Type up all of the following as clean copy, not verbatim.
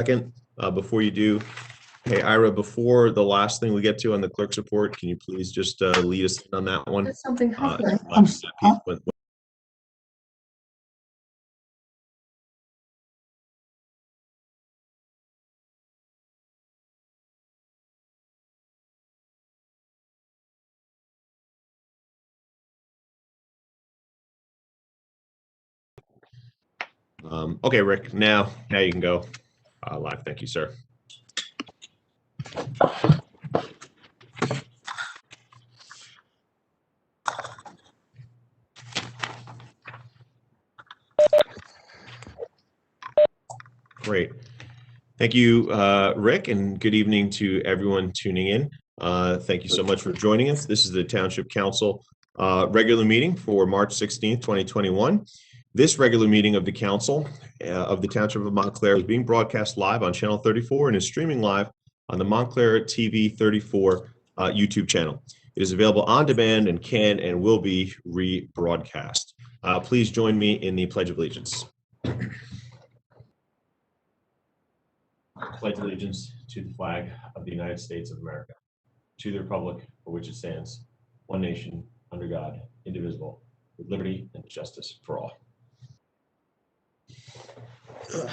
second. Before you do, hey, Ira, before the last thing we get to on the clerk's report, can you please just lead us in on that one? There's something happening. Okay, Rick, now you can go live. Thank you, sir. Great. Thank you, Rick, and good evening to everyone tuning in. Thank you so much for joining us. This is the Township Council regular meeting for March 16th, 2021. This regular meeting of the Council of the Township of Montclair is being broadcast live on Channel 34 and is streaming live on the Montclair TV 34 YouTube channel. It is available on demand and can and will be rebroadcast. Please join me in the Pledge of Allegiance. Pledge allegiance to the flag of the United States of America, to the republic for which it stands, one nation, under God, indivisible, with liberty and justice for all. All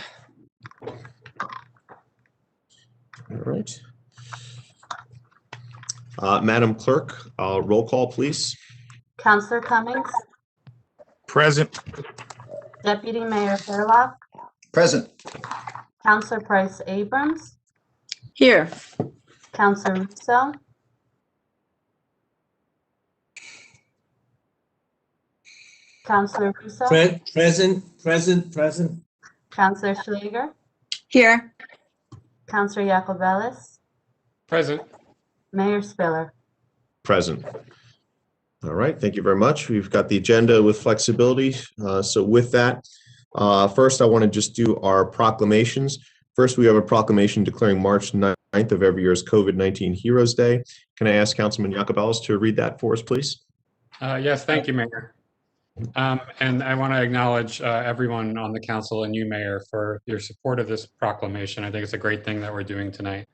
right. Madam Clerk, roll call, please. Councillor Cummings. Present. Deputy Mayor Fairlock. Present. Councillor Price Abrams. Here. Councillor Russo. Councillor Russo. Present. Councillor Schlager. Here. Councillor Yacovelis. Present. Mayor Spiller. Present. All right, thank you very much. We've got the agenda with flexibility. So with that, first I want to just do our proclamations. First, we have a proclamation declaring March 9th of every year as COVID-19 Heroes Day. Can I ask Councilman Yacovelis to read that for us, please? Yes, thank you, Mayor. And I want to acknowledge everyone on the council and you, Mayor, for your support of this proclamation. I think it's a great thing that we're doing tonight.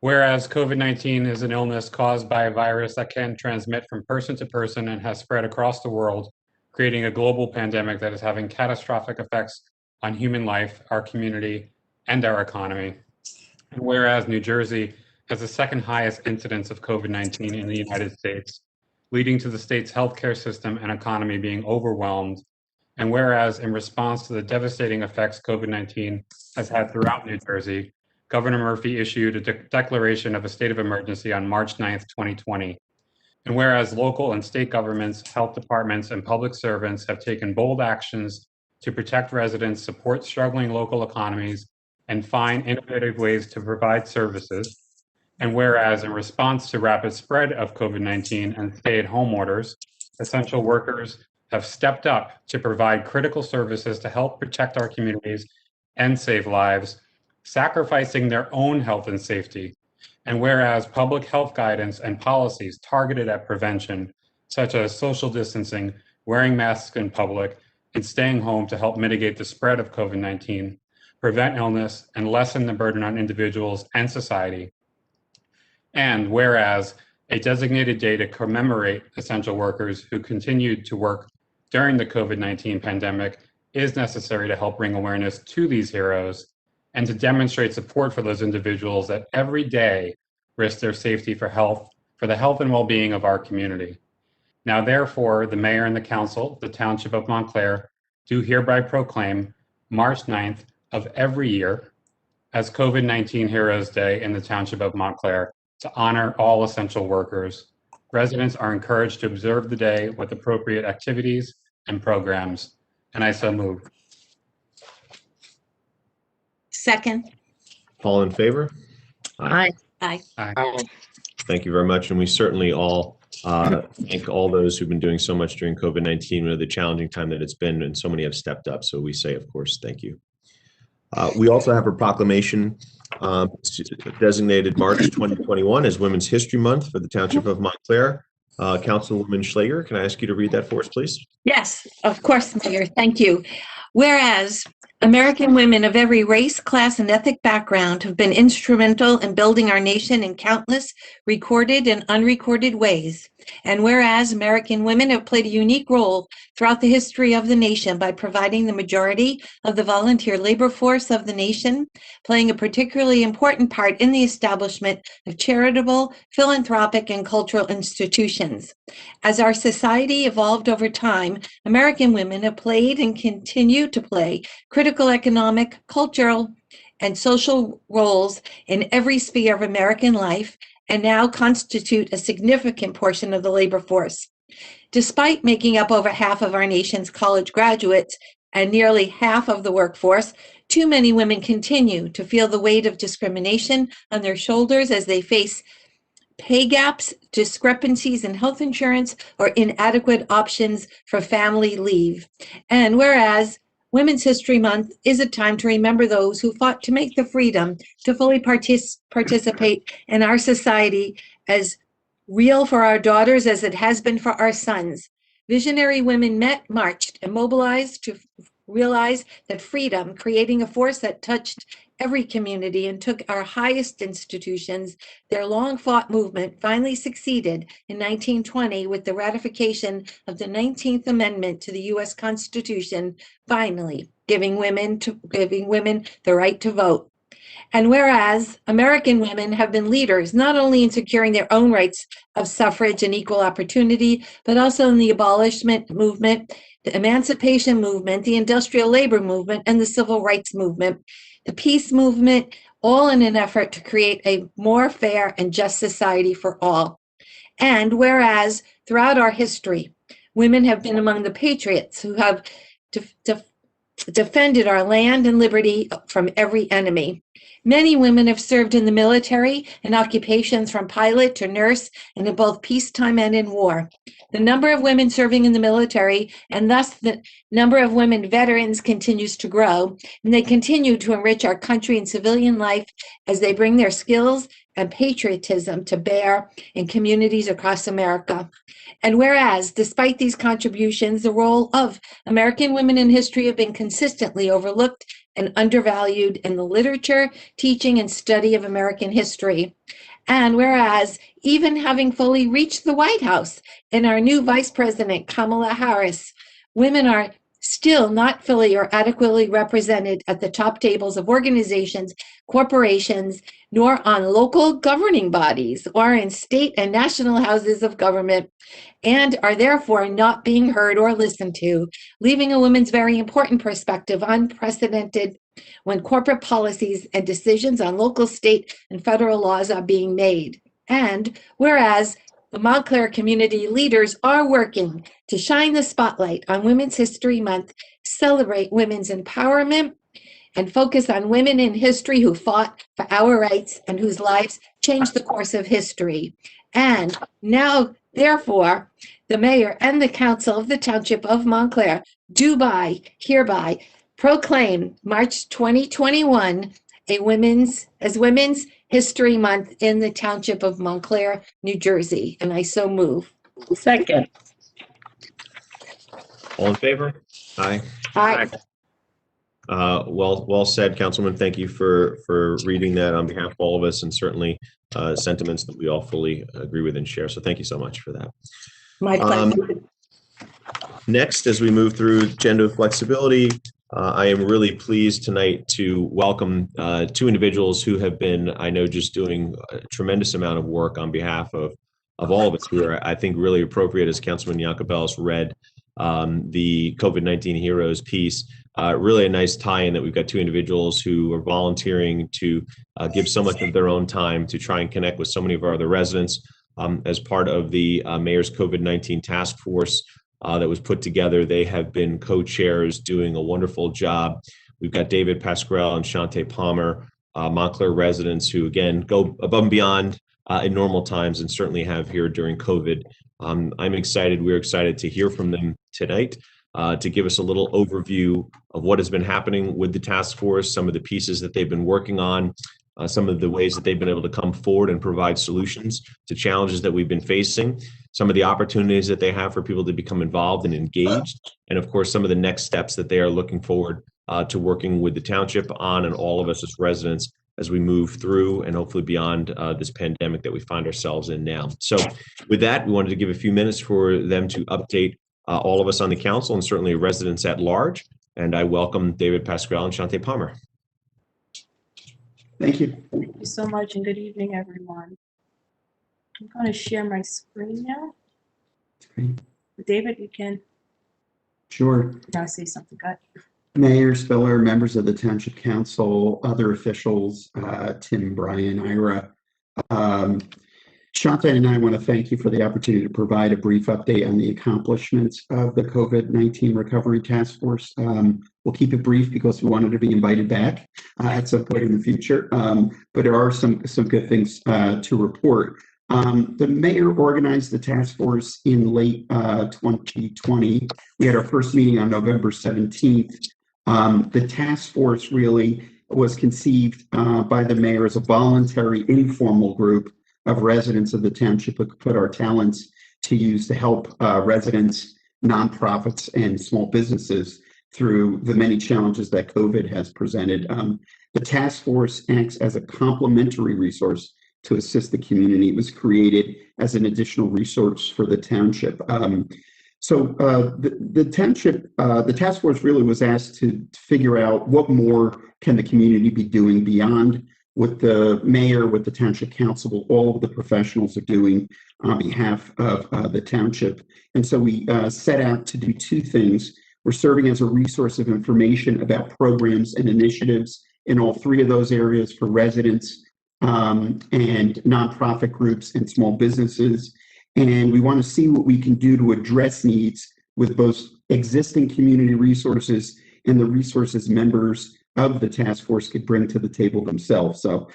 Whereas COVID-19 is an illness caused by a virus that can transmit from person to person and has spread across the world, creating a global pandemic that is having catastrophic effects on human life, our community, and our economy. And whereas New Jersey has the second highest incidence of COVID-19 in the United States, leading to the state's healthcare system and economy being overwhelmed. And whereas in response to the devastating effects COVID-19 has had throughout New Jersey, Governor Murphy issued a declaration of a state of emergency on March 9th, 2020. And whereas local and state governments, health departments, and public servants have taken bold actions to protect residents, support struggling local economies, and find innovative ways to provide services. And whereas in response to rapid spread of COVID-19 and stay-at-home orders, essential workers have stepped up to provide critical services to help protect our communities and save lives, sacrificing their own health and safety. And whereas public health guidance and policies targeted at prevention, such as social distancing, wearing masks in public, and staying home to help mitigate the spread of COVID-19, prevent illness, and lessen the burden on individuals and society. And whereas a designated day to commemorate essential workers who continued to work during the COVID-19 pandemic is necessary to help bring awareness to these heroes and to demonstrate support for those individuals that every day risk their safety for the health and well-being of our community. Now, therefore, the mayor and the council, the Township of Montclair, do hereby proclaim March 9th of every year as COVID-19 Heroes Day in the Township of Montclair, to honor all essential workers. Residents are encouraged to observe the day with appropriate activities and programs. And I so move. Second. All in favor? Aye. Aye. Thank you very much. And we certainly all thank all those who've been doing so much during COVID-19, the challenging time that it's been, and so many have stepped up. So we say, of course, thank you. We also have a proclamation designated March 2021 as Women's History Month for the Township of Montclair. Councilwoman Schlager, can I ask you to read that for us, please? Yes, of course, Mayor. Thank you. Whereas American women of every race, class, and ethnic background have been instrumental in building our nation in countless recorded and unrecorded ways. And whereas American women have played a unique role throughout the history of the nation by providing the majority of the volunteer labor force of the nation, playing a particularly important part in the establishment of charitable, philanthropic, and cultural institutions. As our society evolved over time, American women have played and continue to play critical economic, cultural, and social roles in every sphere of American life and now constitute a significant portion of the labor force. Despite making up over half of our nation's college graduates and nearly half of the workforce, too many women continue to feel the weight of discrimination on their shoulders as they face pay gaps, discrepancies in health insurance, or inadequate options for family leave. And whereas Women's History Month is a time to remember those who fought to make the freedom to fully participate in our society as real for our daughters as it has been for our sons. Visionary women met, marched, and mobilized to realize that freedom, creating a force that touched every community and took our highest institutions, their long-fought movement finally succeeded in 1920 with the ratification of the 19th Amendment to the U.S. Constitution, finally giving women the right to vote. And whereas American women have been leaders not only in securing their own rights of suffrage and equal opportunity, but also in the abolishment movement, the emancipation movement, the industrial labor movement, and the civil rights movement, the peace movement, all in an effort to create a more fair and just society for all. And whereas throughout our history, women have been among the patriots who have defended our land and liberty from every enemy. Many women have served in the military in occupations from pilot to nurse and in both peacetime and in war. The number of women serving in the military and thus the number of women veterans continues to grow, and they continue to enrich our country and civilian life as they bring their skills and patriotism to bear in communities across America. And whereas, despite these contributions, the role of American women in history have been consistently overlooked and undervalued in the literature, teaching, and study of American history. And whereas, even having fully reached the White House and our new Vice President, Kamala Harris, women are still not fully or adequately represented at the top tables of organizations, corporations, nor on local governing bodies or in state and national houses of government, and are therefore not being heard or listened to, leaving a woman's very important perspective unprecedented when corporate policies and decisions on local, state, and federal laws are being made. And whereas the Montclair community leaders are working to shine the spotlight on Women's History Month, celebrate women's empowerment, and focus on women in history who fought for our rights and whose lives changed the course of history. And now, therefore, the mayor and the council of the Township of Montclair do hereby proclaim March 2021 Women's History Month in the Township of Montclair, New Jersey. And I so move. Second. All in favor? Aye. Aye. Well said, Councilman. Thank you for reading that on behalf of all of us, and certainly sentiments that we all fully agree with and share. So thank you so much for that. My pleasure. Next, as we move through gender flexibility, I am really pleased tonight to welcome two individuals who have been, I know, just doing a tremendous amount of work on behalf of all of us who are, I think, really appropriate, as Councilman Yacobelis read the COVID-19 Heroes piece. Really a nice tie-in that we've got two individuals who are volunteering to give so much of their own time to try and connect with so many of our other residents as part of the Mayor's COVID-19 task force that was put together. They have been co-chairs doing a wonderful job. We've got David Pascrell and Shante Palmer, Montclair residents who, again, go above and beyond in normal times and certainly have here during COVID. I'm excited. We're excited to hear from them tonight to give us a little overview of what has been happening with the task force, some of the pieces that they've been working on, some of the ways that they've been able to come forward and provide solutions to challenges that we've been facing, some of the opportunities that they have for people to become involved and engaged, and of course, some of the next steps that they are looking forward to working with the township on and all of us as residents as we move through and hopefully beyond this pandemic that we find ourselves in now. So with that, we wanted to give a few minutes for them to update all of us on the council and certainly residents at large. And I welcome David Pascrell and Shante Palmer. Thank you. Thank you so much, and good evening, everyone. I'm going to share my screen now. Great. David, you can Sure. now say something. Go ahead. Mayor Spiller, members of the Township Council, other officials, Tim, Brian, Ira. Shante and I want to thank you for the opportunity to provide a brief update on the accomplishments of the COVID-19 Recovery Task Force. We'll keep it brief because we wanted to be invited back at some point in the future, but there are some good things to report. The mayor organized the task force in late 2020. We had our first meeting on November 17th. The task force really was conceived by the mayor as a voluntary, informal group of residents of the township who could put our talents to use to help residents, nonprofits, and small businesses through the many challenges that COVID has presented. The task force acts as a complementary resource to assist the community. It was created as an additional resource for the township. The township, the task force really was asked to figure out what more can the community be doing beyond what the mayor, what the township council, all of the professionals are doing on behalf of the township. And so we set out to do two things. We're serving as a resource of information about programs and initiatives in all three of those areas for residents and nonprofit groups and small businesses. And we want to see what we can do to address needs with both existing community resources and the resources members of the task force could bring to the table themselves. So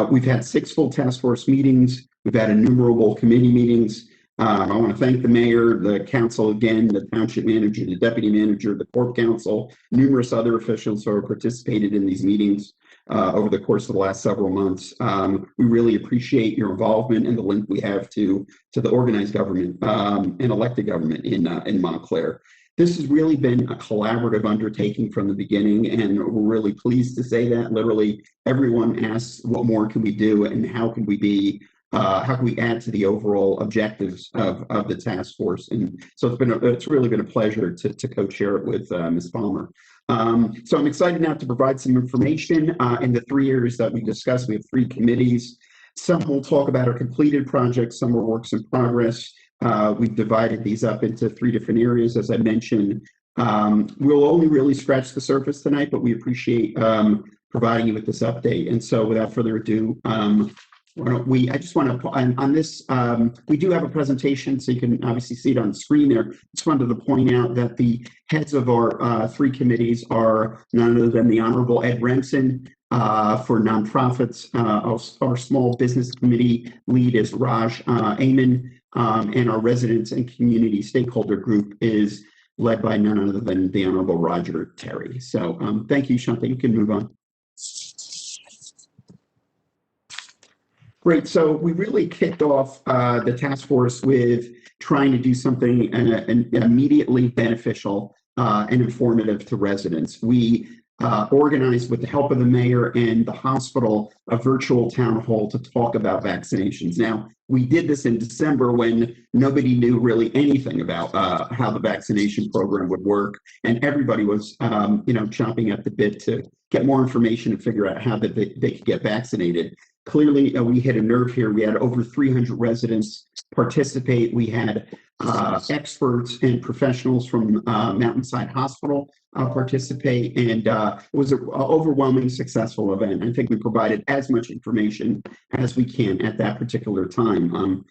we've had 6 full task force meetings. We've had innumerable committee meetings. I want to thank the mayor, the council again, the township manager, the deputy manager, the corp council, numerous other officials who have participated in these meetings over the course of the last several months. We really appreciate your involvement and the link we have to the organized government and elected government in Montclair. This has really been a collaborative undertaking from the beginning, and we're really pleased to say that. Literally, everyone asks, what more can we do, and how can we add to the overall objectives of the task force? And so it's really been a pleasure to co-chair it with Ms. Palmer. So I'm excited now to provide some information in the 3 areas that we discussed. We have 3 committees. Some will talk about our completed projects, some are works in progress. We've divided these up into 3 different areas, as I mentioned. We'll only really scratch the surface tonight, but we appreciate providing you with this update. And so without further ado, I just want to, on this, we do have a presentation, so you can obviously see it on the screen there. Just wanted to point out that the heads of our 3 committees are none other than the Honorable Ed Remsen for nonprofits. Our small business committee lead is Raj Amen, and our residents and community stakeholder group is led by none other than the Honorable Roger Terry. So thank you, Shante. You can move on. Great. So we really kicked off the task force with trying to do something immediately beneficial and informative to residents. We organized, with the help of the mayor and the hospital, a virtual town hall to talk about vaccinations. Now, we did this in December when nobody knew really anything about how the vaccination program would work, and everybody was, chomping at the bit to get more information and figure out how that they could get vaccinated. Clearly, we hit a nerve here. We had over 300 residents participate. We had experts and professionals from Mountainside Hospital participate, and it was an overwhelmingly successful event. I think we provided as much information as we can at that particular time.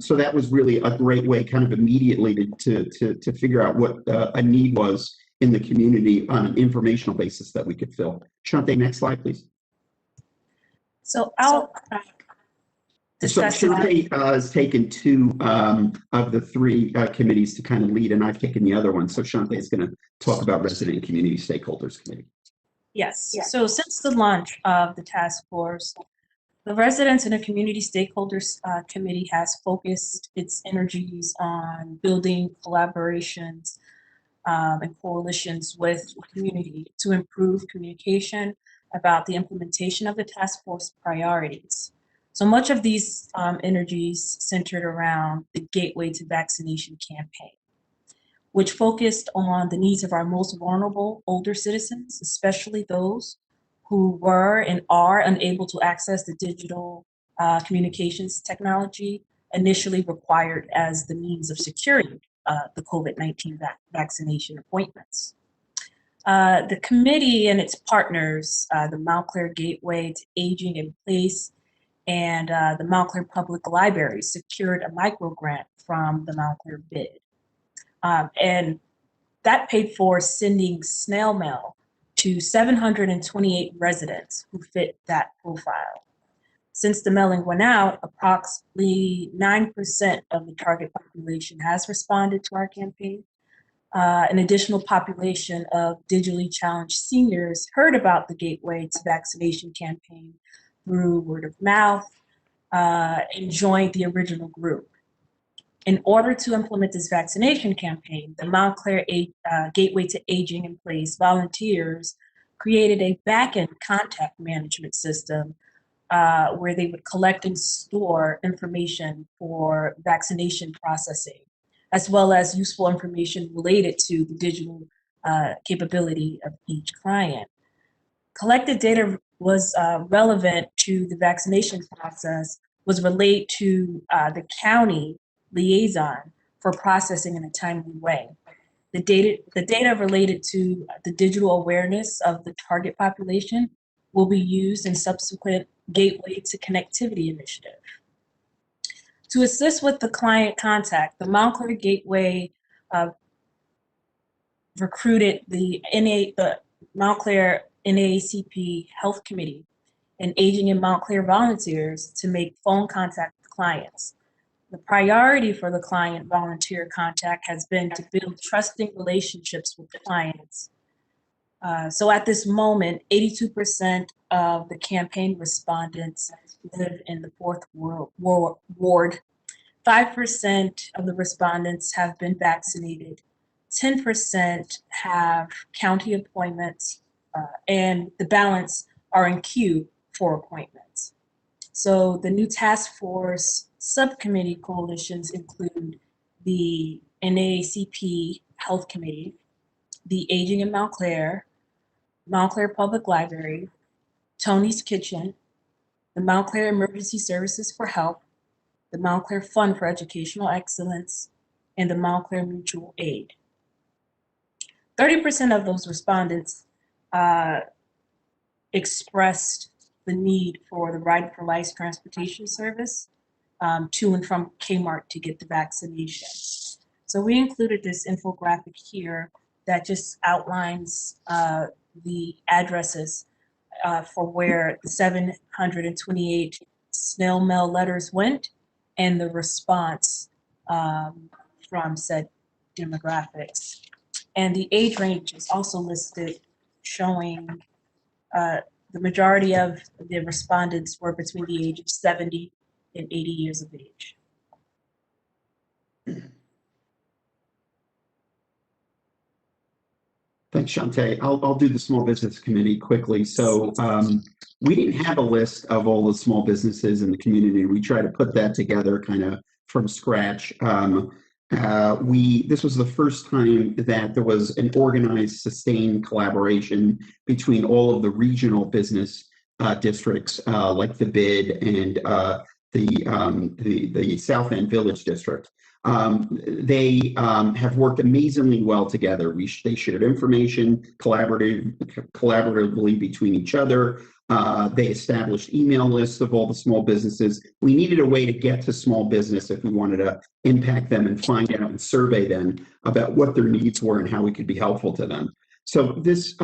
So that was really a great way, kind of immediately, to figure out what a need was in the community on an informational basis that we could fill. Shante, next slide, please. So I'll discuss. So Shante has taken 2 of the 3 committees to kind of lead, and I've taken the other one. So Shante is going to talk about Resident and Community Stakeholders Committee. Yes. So since the launch of the task force, the Residents and the Community Stakeholders Committee has focused its energies on building collaborations and coalitions with the community to improve communication about the implementation of the task force priorities. So much of these energies centered around the Gateway to Vaccination campaign, which focused on the needs of our most vulnerable older citizens, especially those who were and are unable to access the digital communications technology initially required as the means of securing the COVID-19 vaccination appointments. The committee and its partners, the Montclair Gateway to Aging in Place and the Montclair Public Library, secured a micro grant from the Montclair bid. And that paid for sending snail mail to 728 residents who fit that profile. Since the mailing went out, approximately 9% of the target population has responded to our campaign. An additional population of digitally challenged seniors heard about the Gateway to Vaccination campaign through word of mouth and joined the original group. In order to implement this vaccination campaign, the Montclair Gateway to Aging in Place volunteers created a back-end contact management system where they would collect and store information for vaccination processing, as well as useful information related to the digital capability of each client. Collected data was relevant to the vaccination process, was relayed to the county liaison for processing in a timely way. The data related to the digital awareness of the target population will be used in subsequent Gateway to Connectivity initiative. To assist with the client contact, the Montclair Gateway recruited the Montclair NAACP Health Committee and Aging in Montclair volunteers to make phone contact with clients. The priority for the client volunteer contact has been to build trusting relationships with the clients. So at this moment, 82% of the campaign respondents live in the 4th ward. 5% of the respondents have been vaccinated. 10% have county appointments, and the balance are in queue for appointments. So the new task force subcommittee coalitions include the NAACP Health Committee, the Aging in Montclair, Montclair Public Library, Toni's Kitchen, the Montclair Emergency Services for Help, the Montclair Fund for Educational Excellence, and the Montclair Mutual Aid. 30% of those respondents expressed the need for the Ride for Life transportation service to and from Kmart to get the vaccination. So we included this infographic here that just outlines the addresses for where the 728 snail mail letters went and the response from said demographics. And the age range is also listed, showing the majority of the respondents were between the age of 70 and 80 years of age. Thanks, Shante. I'll do the Small Business Committee quickly. So we didn't have a list of all the small businesses in the community. We tried to put that together kind of from scratch. This was the first time that there was an organized, sustained collaboration between all of the regional business districts, like the BID and the South End Village District. They have worked amazingly well together. They shared information collaboratively between each other. They established email lists of all the small businesses. We needed a way to get to small business if we wanted to impact them and find out and survey them about what their needs were and how we could be helpful to them. So this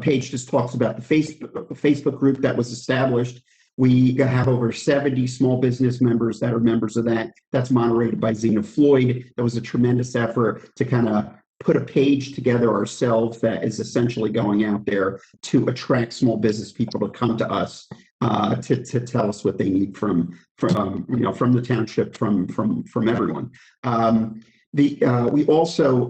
page just talks about the Facebook group that was established. We have over 70 small business members that are members of that. That's moderated by Zena Floyd. That was a tremendous effort to kind of put a page together ourselves that is essentially going out there to attract small business people to come to us to tell us what they need from the township, from everyone. We also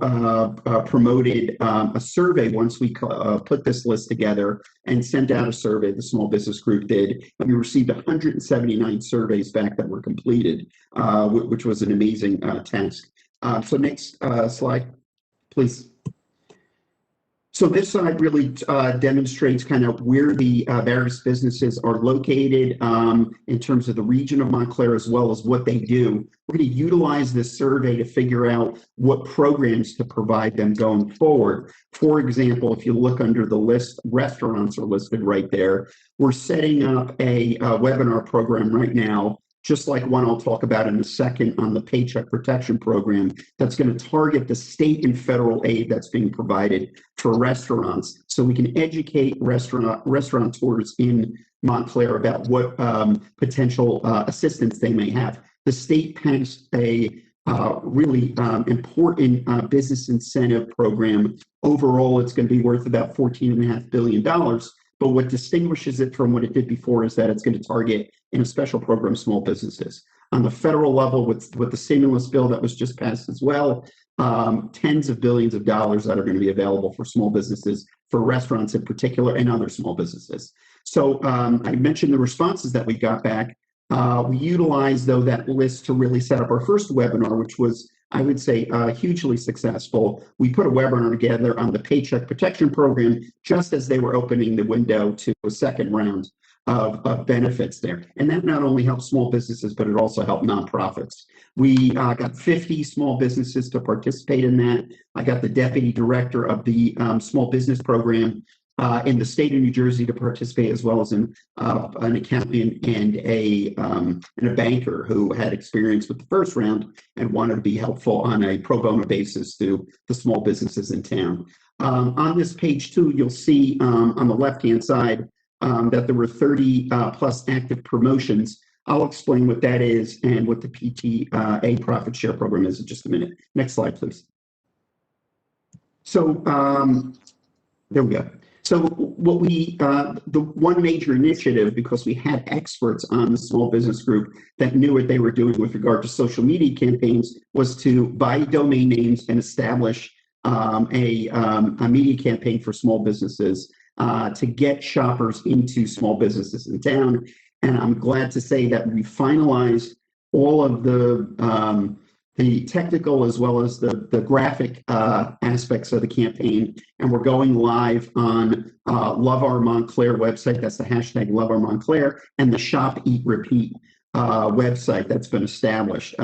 promoted a survey once we put this list together and sent out a survey, the small business group did, and we received 179 surveys back that were completed, which was an amazing task. So next slide, please. So this slide really demonstrates kind of where the various businesses are located in terms of the region of Montclair, as well as what they do. We're going to utilize this survey to figure out what programs to provide them going forward. For example, if you look under the list, restaurants are listed right there. We're setting up a webinar program right now, just like one I'll talk about in a second on the Paycheck Protection Program, that's going to target the state and federal aid that's being provided for restaurants, so we can educate restaurateurs in Montclair about what potential assistance they may have. The state passed a really important business incentive program. Overall, it's going to be worth about $14.5 billion. But what distinguishes it from what it did before is that it's going to target, in a special program, small businesses. On the federal level, with the stimulus bill that was just passed as well, tens of billions of dollars that are going to be available for small businesses, for restaurants in particular, and other small businesses. So I mentioned the responses that we got back. We utilized, though, that list to really set up our first webinar, which was, I would say, hugely successful. We put a webinar together on the Paycheck Protection Program just as they were opening the window to a second round of benefits there. And that not only helped small businesses, but it also helped nonprofits. We got 50 small businesses to participate in that. I got the deputy director of the small business program in the state of New Jersey to participate, as well as an accountant and a banker who had experience with the first round and wanted to be helpful on a pro bono basis to the small businesses in town. On this page 2, you'll see on the left-hand side that there were 30 plus active promotions. I'll explain what that is and what the PTA profit share program is in just a minute. Next slide, please. So there we go. So what the one major initiative, because we had experts on the small business group that knew what they were doing with regard to social media campaigns, was to buy domain names and establish a media campaign for small businesses to get shoppers into small businesses in town. And I'm glad to say that we finalized all of the technical as well as the graphic aspects of the campaign, and we're going live on Love Our Montclair website. That's the hashtag Love Our Montclair, and the Shop Eat Repeat website that's been established.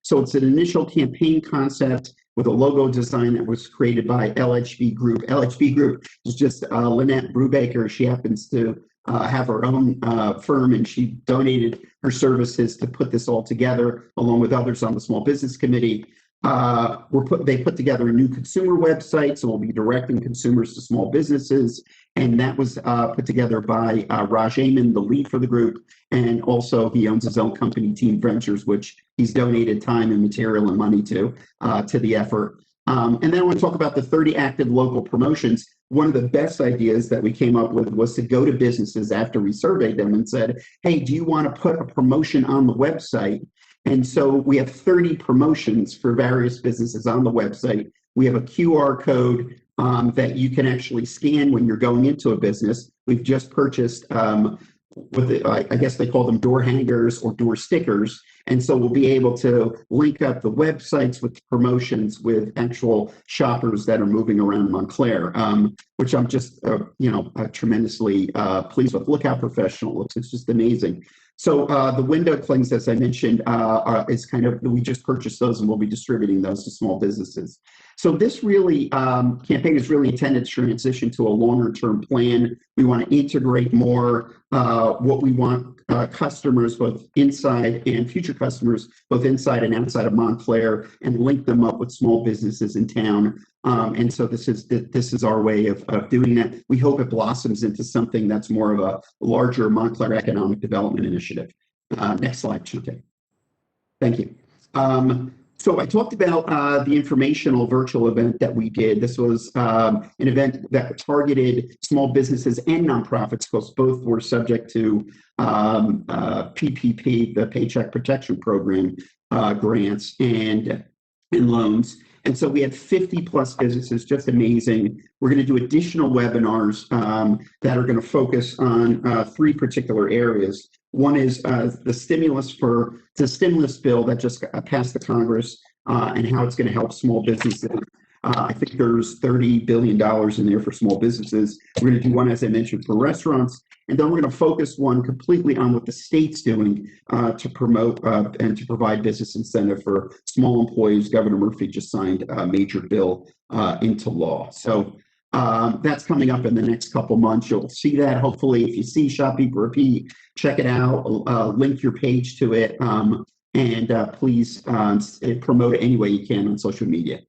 So it's an initial campaign concept with a logo design that was created by LHB Group. LHB Group is just Lynette Brubaker. She happens to have her own firm, and she donated her services to put this all together, along with others on the Small Business Committee. They put together a new consumer website, so we'll be directing consumers to small businesses, and that was put together by Raj Aman, the lead for the group, and also he owns his own company, Team Ventures, which he's donated time and material and money to the effort. And then I want to talk about the 30 active local promotions. One of the best ideas that we came up with was to go to businesses after we surveyed them and said, hey, do you want to put a promotion on the website? And so we have 30 promotions for various businesses on the website. We have a QR code that you can actually scan when you're going into a business. We've just purchased I guess they call them door hangers or door stickers. And so we'll be able to link up the websites with promotions with actual shoppers that are moving around Montclair, which I'm just, tremendously pleased with. Look how professional it looks. It's just amazing. So the window clings, as I mentioned, is kind of, we just purchased those and we'll be distributing those to small businesses. So this really, campaign is really intended to transition to a longer term plan. We want to integrate more what we want customers, both inside and future customers, both inside and outside of Montclair, and link them up with small businesses in town. And so this is our way of doing that. We hope it blossoms into something that's more of a larger Montclair economic development initiative. Next slide, Shante. Thank you. So I talked about the informational virtual event that we did. This was an event that targeted small businesses and nonprofits, because both were subject to PPP, the Paycheck Protection Program grants. And and loans. And so we had 50 plus businesses, just amazing. We're going to do additional webinars that are going to focus on 3 particular areas. One is the stimulus bill that just passed the Congress and how it's going to help small businesses. I think there's $30 billion in there for small businesses. We're going to do one, as I mentioned, for restaurants. And then we're going to focus one completely on what the state's doing to promote and to provide business incentive for small employees. Governor Murphy just signed a major bill into law. So that's coming up in the next couple months. You'll see that. Hopefully, if you see Shopkeeper Repeat, check it out, link your page to it, and please promote it any way you can on social media.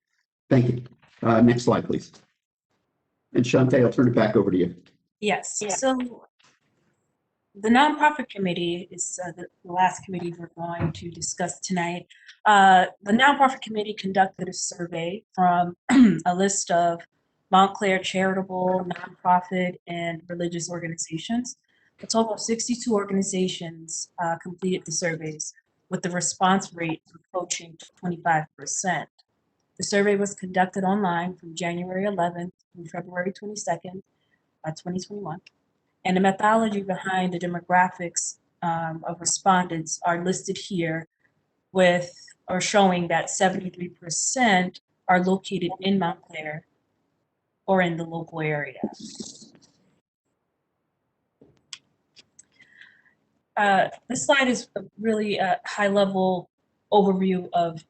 Thank you. Next slide, please. And Shante, I'll turn it back over to you. Yes. So the nonprofit committee is the last committee we're going to discuss tonight. The nonprofit committee conducted a survey from a list of Montclair charitable, nonprofit, and religious organizations. A total of 62 organizations completed the surveys, with the response rate approaching 25%. The survey was conducted online from January 11th through February 22nd, 2021. And the methodology behind the demographics of respondents are listed here, showing that 73% are located in Montclair or in the local area. This slide is really a high-level overview of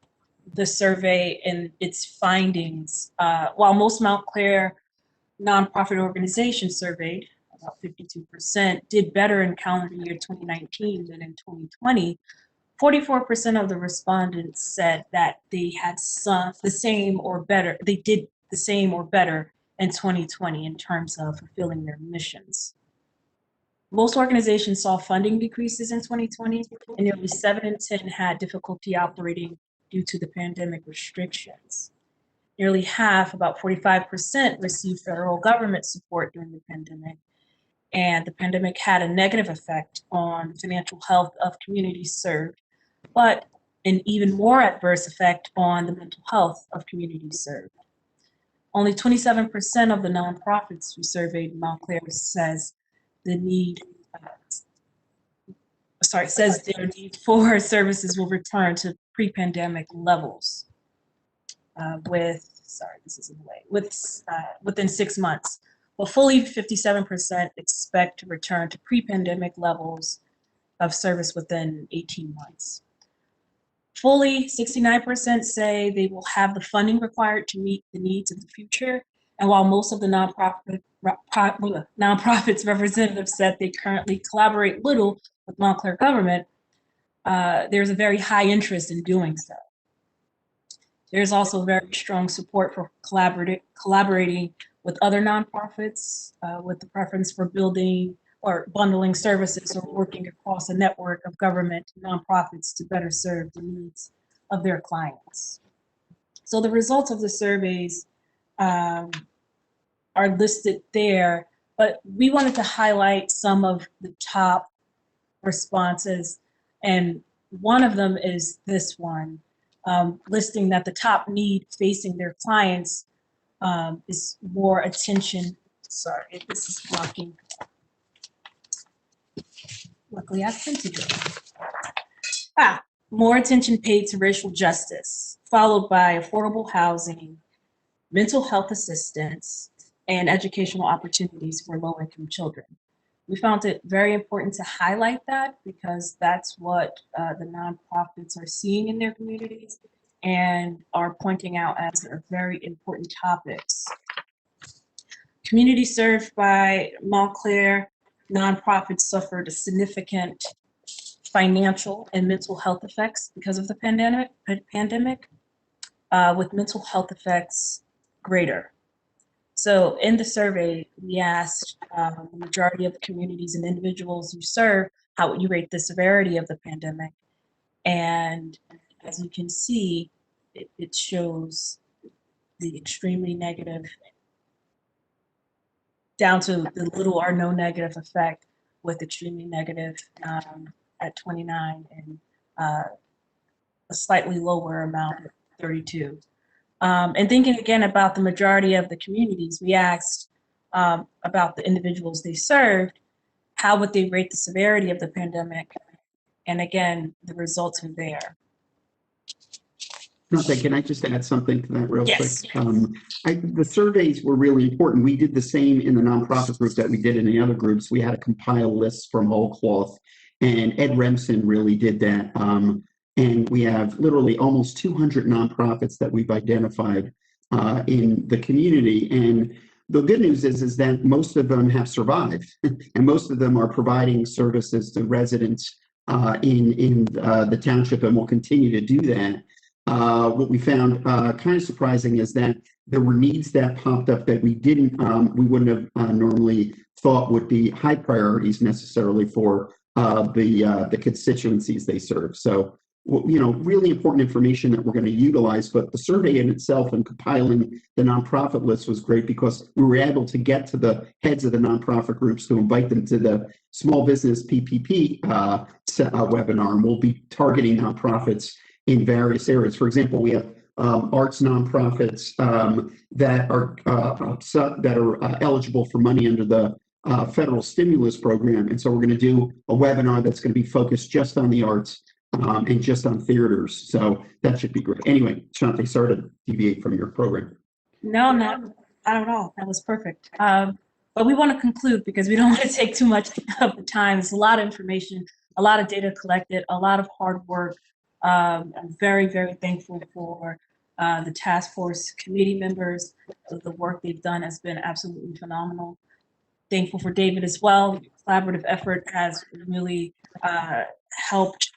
the survey and its findings. While most Montclair nonprofit organizations surveyed, about 52%, did better in calendar year 2019 than in 2020, 44% of the respondents said that they had the same or better in 2020 in terms of fulfilling their missions. Most organizations saw funding decreases in 2020, and nearly 7 in 10 had difficulty operating due to the pandemic restrictions. Nearly half, about 45%, received federal government support during the pandemic, and the pandemic had a negative effect on the financial health of communities served, but an even more adverse effect on the mental health of communities served. Only 27% of the nonprofits who surveyed in Montclair says their need for services will return to pre-pandemic levels within 6 months. But fully 57% expect to return to pre-pandemic levels of service within 18 months. Fully 69% say they will have the funding required to meet the needs of the future. And while most of the nonprofits representatives said they currently collaborate little with Montclair government, there's a very high interest in doing so. There's also very strong support for collaborating with other nonprofits with the preference for building or bundling services or working across a network of government nonprofits to better serve the needs of their clients. So the results of the surveys are listed there, but we wanted to highlight some of the top responses, and one of them is this one, listing that the top need facing their clients is more attention. Sorry, this is blocking. Luckily, I printed it. More attention paid to racial justice, followed by affordable housing, mental health assistance, and educational opportunities for low-income children. We found it very important to highlight that because that's what the nonprofits are seeing in their communities and are pointing out as very important topics. Communities served by Montclair nonprofits suffered a significant financial and mental health effects because of the pandemic, with mental health effects greater. So in the survey, we asked the majority of the communities and individuals you serve, how would you rate the severity of the pandemic? And as you can see, it shows the extremely negative down to the little or no negative effect, with extremely negative at 29 and a slightly lower amount 32. And thinking again about the majority of the communities, we asked about the individuals they served, how would they rate the severity of the pandemic? And again, the results are there. Shante, can I just add something to that real Yes. quick? The surveys were really important. We did the same in the nonprofit group that we did in the other groups. We had to compile lists from whole cloth, and Ed Remsen really did that. And we have literally almost 200 nonprofits that we've identified in the community. And the good news is that most of them have survived, and most of them are providing services to residents in the township, and will continue to do that. What we found kind of surprising is that there were needs that popped up that we wouldn't have normally thought would be high priorities necessarily for the constituencies they serve. So, really important information that we're going to utilize. But the survey in itself and compiling the nonprofit list was great because we were able to get to the heads of the nonprofit groups to invite them to the small business PPP webinar, and we'll be targeting nonprofits in various areas. For example, we have arts nonprofits that are eligible for money under the federal stimulus program, and so we're going to do a webinar that's going to be focused just on the arts and just on theaters. So that should be great. Anyway, Shante, sorry to deviate from your program. No, not at all. That was perfect. But we want to conclude because we don't want to take too much of the time. There's a lot of information, a lot of data collected, a lot of hard work. I'm very, very thankful for the task force committee members. The work they've done has been absolutely phenomenal. Thankful for David as well. Collaborative effort has really helped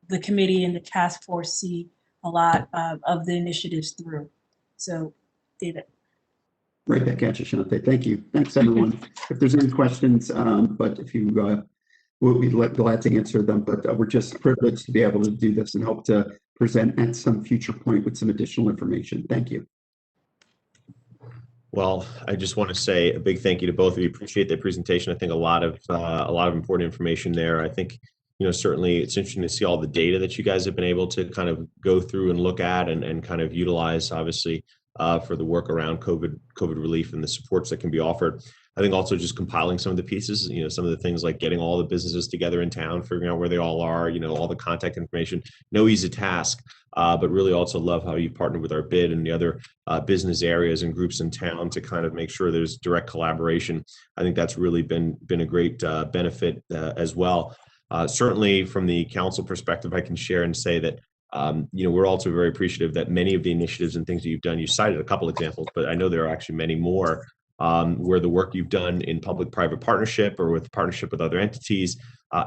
the committee and the task force see a lot of the initiatives through. So, David. Right back at you, Shante. Thank you. Thanks, everyone. If there's any questions, but if you we'll be glad to answer them, but we're just privileged to be able to do this and hope to present at some future point with some additional information. Thank you. Well, I just want to say a big thank you to both of you. Appreciate the presentation. I think a lot of important information there. I think, certainly it's interesting to see all the data that you guys have been able to kind of go through and look at and kind of utilize, obviously, for the work around COVID relief and the supports that can be offered. I think also just compiling some of the pieces, some of the things like getting all the businesses together in town, figuring out where they all are, all the contact information, no easy task, but really also love how you partnered with our bid and the other business areas and groups in town to kind of make sure there's direct collaboration. I think that's really been a great benefit as well. Certainly from the council perspective, I can share and say that we're also very appreciative that many of the initiatives and things that you've done, you cited a couple examples, but I know there are actually many more where the work you've done in public-private partnership or with partnership with other entities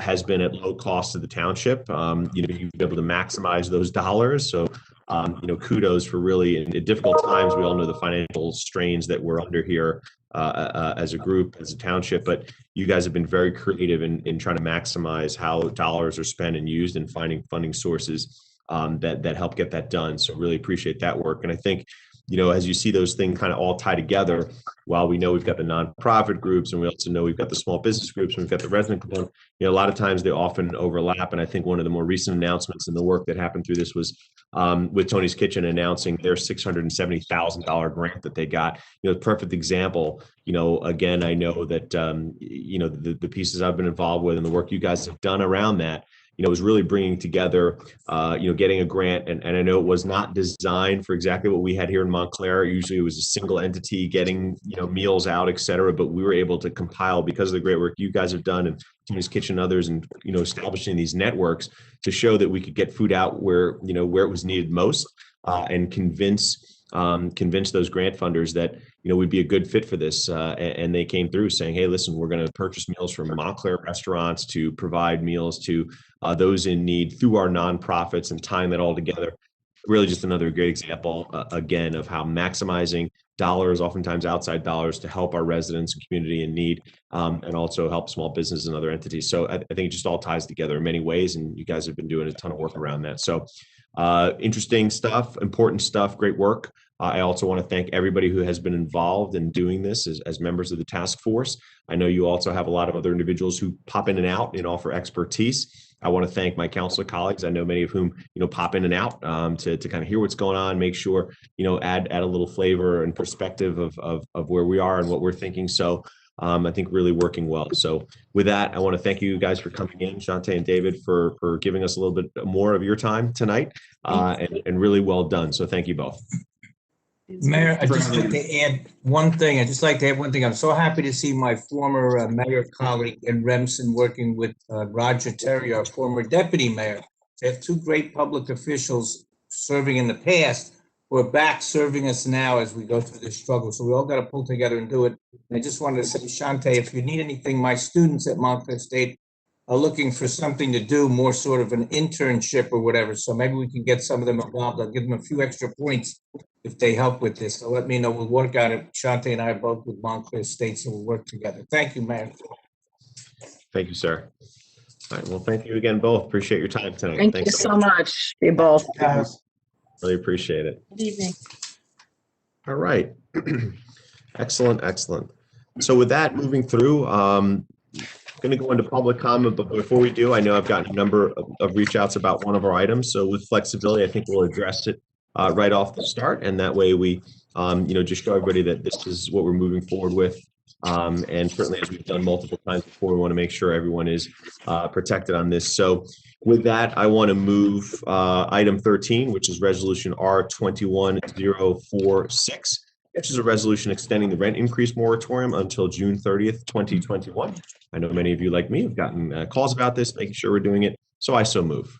has been at low cost to the township. You've been able to maximize those dollars. So, kudos for really in difficult times. We all know the financial strains that we're under here as a group, as a township, but you guys have been very creative in trying to maximize how dollars are spent and used and finding funding sources that help get that done. So really appreciate that work. And I think, as you see those things kind of all tie together, while we know we've got the nonprofit groups and we also know we've got the small business groups and we've got the resident component, a lot of times they often overlap. And I think one of the more recent announcements in the work that happened through this was with Tony's Kitchen announcing their $670,000 grant that they got. Perfect example. Again, I know that, the pieces I've been involved with and the work you guys have done around that, was really bringing together, getting a grant. And I know it was not designed for exactly what we had here in Montclair. Usually it was a single entity getting, meals out, et cetera. But we were able to compile because of the great work you guys have done and Tony's Kitchen and others and, establishing these networks to show that we could get food out where it was needed most and convince those grant funders that, we'd be a good fit for this. And they came through saying, hey, listen, we're going to purchase meals from Montclair restaurants to provide meals to those in need through our nonprofits and tying that all together. Really just another great example, again, of how maximizing dollars, oftentimes outside dollars, to help our residents and community in need and also help small businesses and other entities. So I think it just all ties together in many ways. And you guys have been doing a ton of work around that. So interesting stuff, important stuff, great work. I also want to thank everybody who has been involved in doing this as members of the task force. I know you also have a lot of other individuals who pop in and out and offer expertise. I want to thank my council colleagues. I know many of whom, pop in and out to kind of hear what's going on, make sure, add a little flavor and perspective of where we are and what we're thinking. So I think really working well. So with that, I want to thank you guys for coming in, Shante and David, for giving us a little bit more of your time tonight, and really well done. So thank you both. Mayor, I'd just like to add one thing. I'm so happy to see my former mayor colleague in Remsen working with Roger Terry, our former deputy mayor. They have two great public officials serving in the past who are back serving us now as we go through this struggle. So we all got to pull together and do it. And I just wanted to say, Shante, if you need anything, my students at Montclair State are looking for something to do, more sort of an internship or whatever. So maybe we can get some of them involved. I'll give them a few extra points if they help with this. So let me know. We'll work on it. Shante and I are both with Montclair State, so we'll work together. Thank you, Mayor. Thank you, sir. All right. Well, thank you again, both. Appreciate your time tonight. Thank Thanks you so much, you both. Really appreciate it. Good evening. All right. Excellent. So with that, moving through, going to go into public comment, but before we do, I know I've gotten a number of reach outs about one of our items. So with flexibility, I think we'll address it right off the start. And that way we, just show everybody that this is what we're moving forward with. And certainly, as we've done multiple times before, we want to make sure everyone is protected on this. So with that, I want to move item 13, which is resolution R-21-046, which is a resolution extending the rent increase moratorium until June 30th, 2021. I know many of you, like me, have gotten calls about this, making sure we're doing it. So I so move.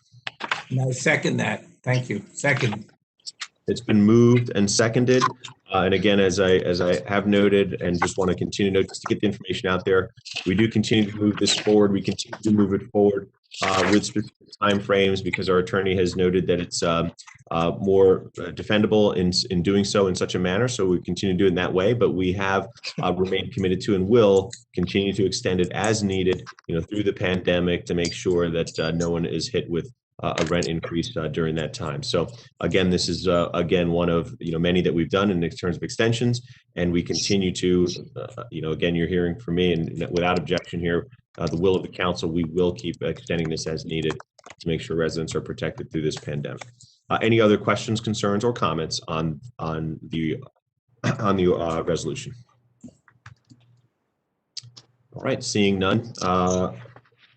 And I second that. Thank you. Second. It's been moved and seconded. And again, as I have noted, and just want to continue to just to get the information out there, we do continue to move this forward. We continue to move it forward with specific timeframes because our attorney has noted that it's more defendable in doing so in such a manner. So we continue to do it in that way, but we have remained committed to and will continue to extend it as needed, through the pandemic to make sure that no one is hit with a rent increase during that time. So again, this is again one of many that we've done in terms of extensions, and we continue to again, you're hearing from me, and without objection here, the will of the council, we will keep extending this as needed to make sure residents are protected through this pandemic. Any other questions, concerns, or comments on the resolution? All right, seeing none,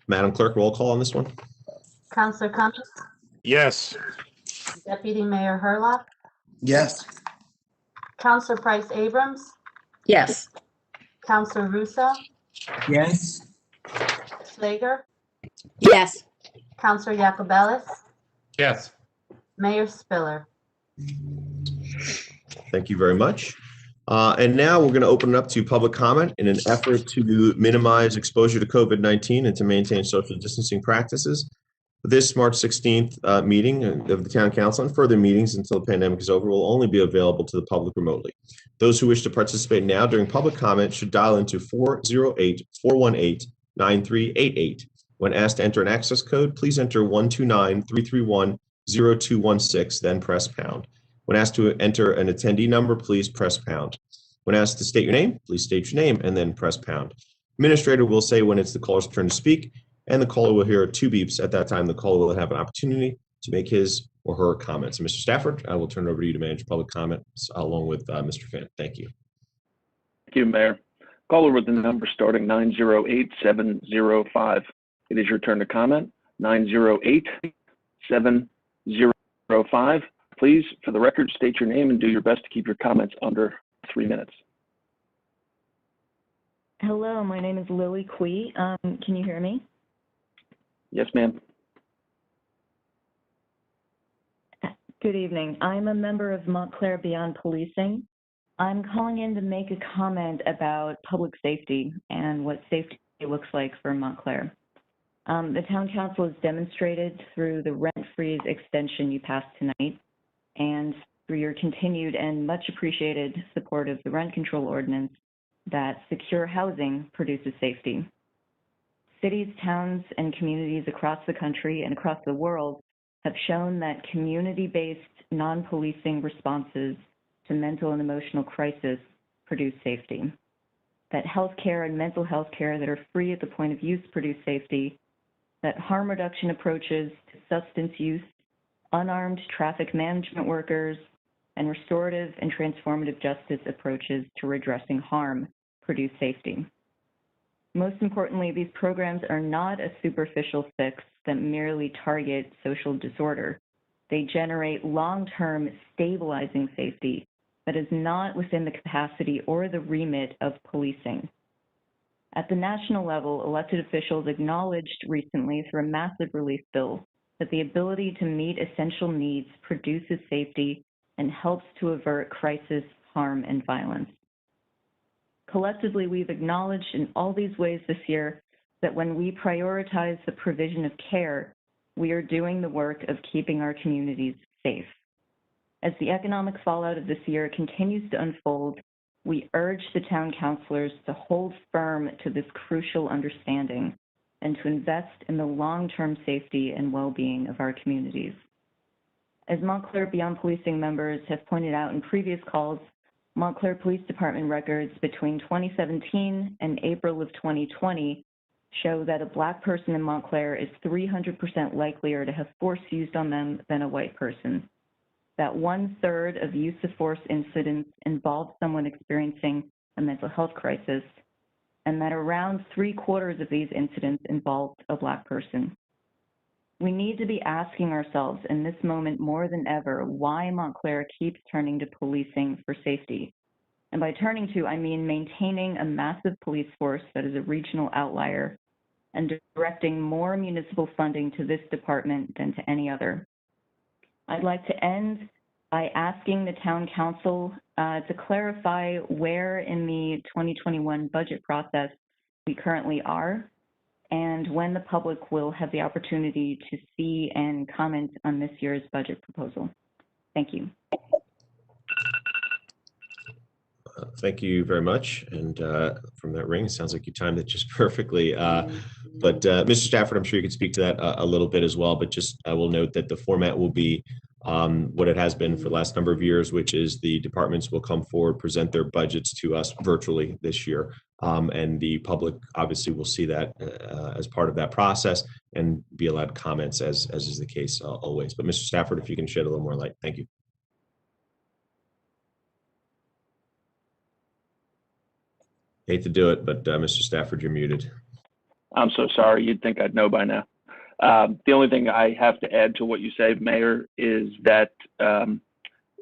Madam Clerk, roll call on this one. Counselor Cummings, Yes. Deputy Mayor Hurlock, Yes. Counselor Price Abrams, Yes. Counselor Russo, Yes. Schlager, Yes. Counselor Yacobelis, Yes. Mayor Spiller. Thank you very much. And now we're going to open it up to public comment in an effort to minimize exposure to COVID-19 and to maintain social distancing practices. This March 16th meeting of the Town Council and further meetings until the pandemic is over will only be available to the public remotely. Those who wish to participate now during public comment should dial into 408-418-9388. When asked to enter an access code, please enter 129-331-0216, then press pound. When asked to enter an attendee number, please press pound. When asked to state your name, please state your name and then press pound. Administrator will say when it's the caller's turn to speak, and the caller will hear 2 beeps. At that time, the caller will have an opportunity to make his or her comments. And Mr. Stafford, I will turn it over to you to manage public comments along with Mr. Finn. Thank you. Thank you, Mayor. Caller with the number starting 908-705. It is your turn to comment. 908-705. Please, for the record, state your name and do your best to keep your comments under 3 minutes. Hello, my name is Lily Quee. Can you hear me? Yes, ma'am. Good evening. I'm a member of Montclair Beyond Policing. I'm calling in to make a comment about public safety and what safety looks like for Montclair. The Town Council has demonstrated through the rent freeze extension you passed tonight and through your continued and much appreciated support of the rent control ordinance that secure housing produces safety. Cities, towns, and communities across the country and across the world have shown that community-based non-policing responses to mental and emotional crisis produce safety. That healthcare and mental health care that are free at the point of use produce safety. That harm reduction approaches to substance use, unarmed traffic management workers, and restorative and transformative justice approaches to redressing harm produce safety. Most importantly, these programs are not a superficial fix that merely target social disorder. They generate long-term stabilizing safety that is not within the capacity or the remit of policing. At the national level, elected officials acknowledged recently through a massive relief bill that the ability to meet essential needs produces safety and helps to avert crisis, harm, and violence. Collectively, we've acknowledged in all these ways this year that when we prioritize the provision of care, we are doing the work of keeping our communities safe. As the economic fallout of this year continues to unfold, we urge the town councilors to hold firm to this crucial understanding and to invest in the long-term safety and well-being of our communities. As Montclair Beyond Policing members have pointed out in previous calls, Montclair Police Department records between 2017 and April of 2020 show that a Black person in Montclair is 300% likelier to have force used on them than a white person. That 1/3 of use of force incidents involve someone experiencing a mental health crisis, and that around 3/4 of these incidents involved a Black person. We need to be asking ourselves in this moment more than ever why Montclair keeps turning to policing for safety. And by turning to, I mean maintaining a massive police force that is a regional outlier and directing more municipal funding to this department than to any other. I'd like to end by asking the town council to clarify where in the 2021 budget process we currently are and when the public will have the opportunity to see and comment on this year's budget proposal. Thank you. Thank you very much. And from that ring, it sounds like you timed it just perfectly. But Mr. Stafford, I'm sure you could speak to that a little bit as well. But just I will note that the format will be what it has been for the last number of years, which is the departments will come forward, present their budgets to us virtually this year. And the public obviously will see that as part of that process and be allowed comments as is the case always. But Mr. Stafford, if you can shed a little more light, thank you. Hate to do it, but Mr. Stafford, you're muted. I'm so sorry. You'd think I'd know by now. The only thing I have to add to what you say, Mayor, is that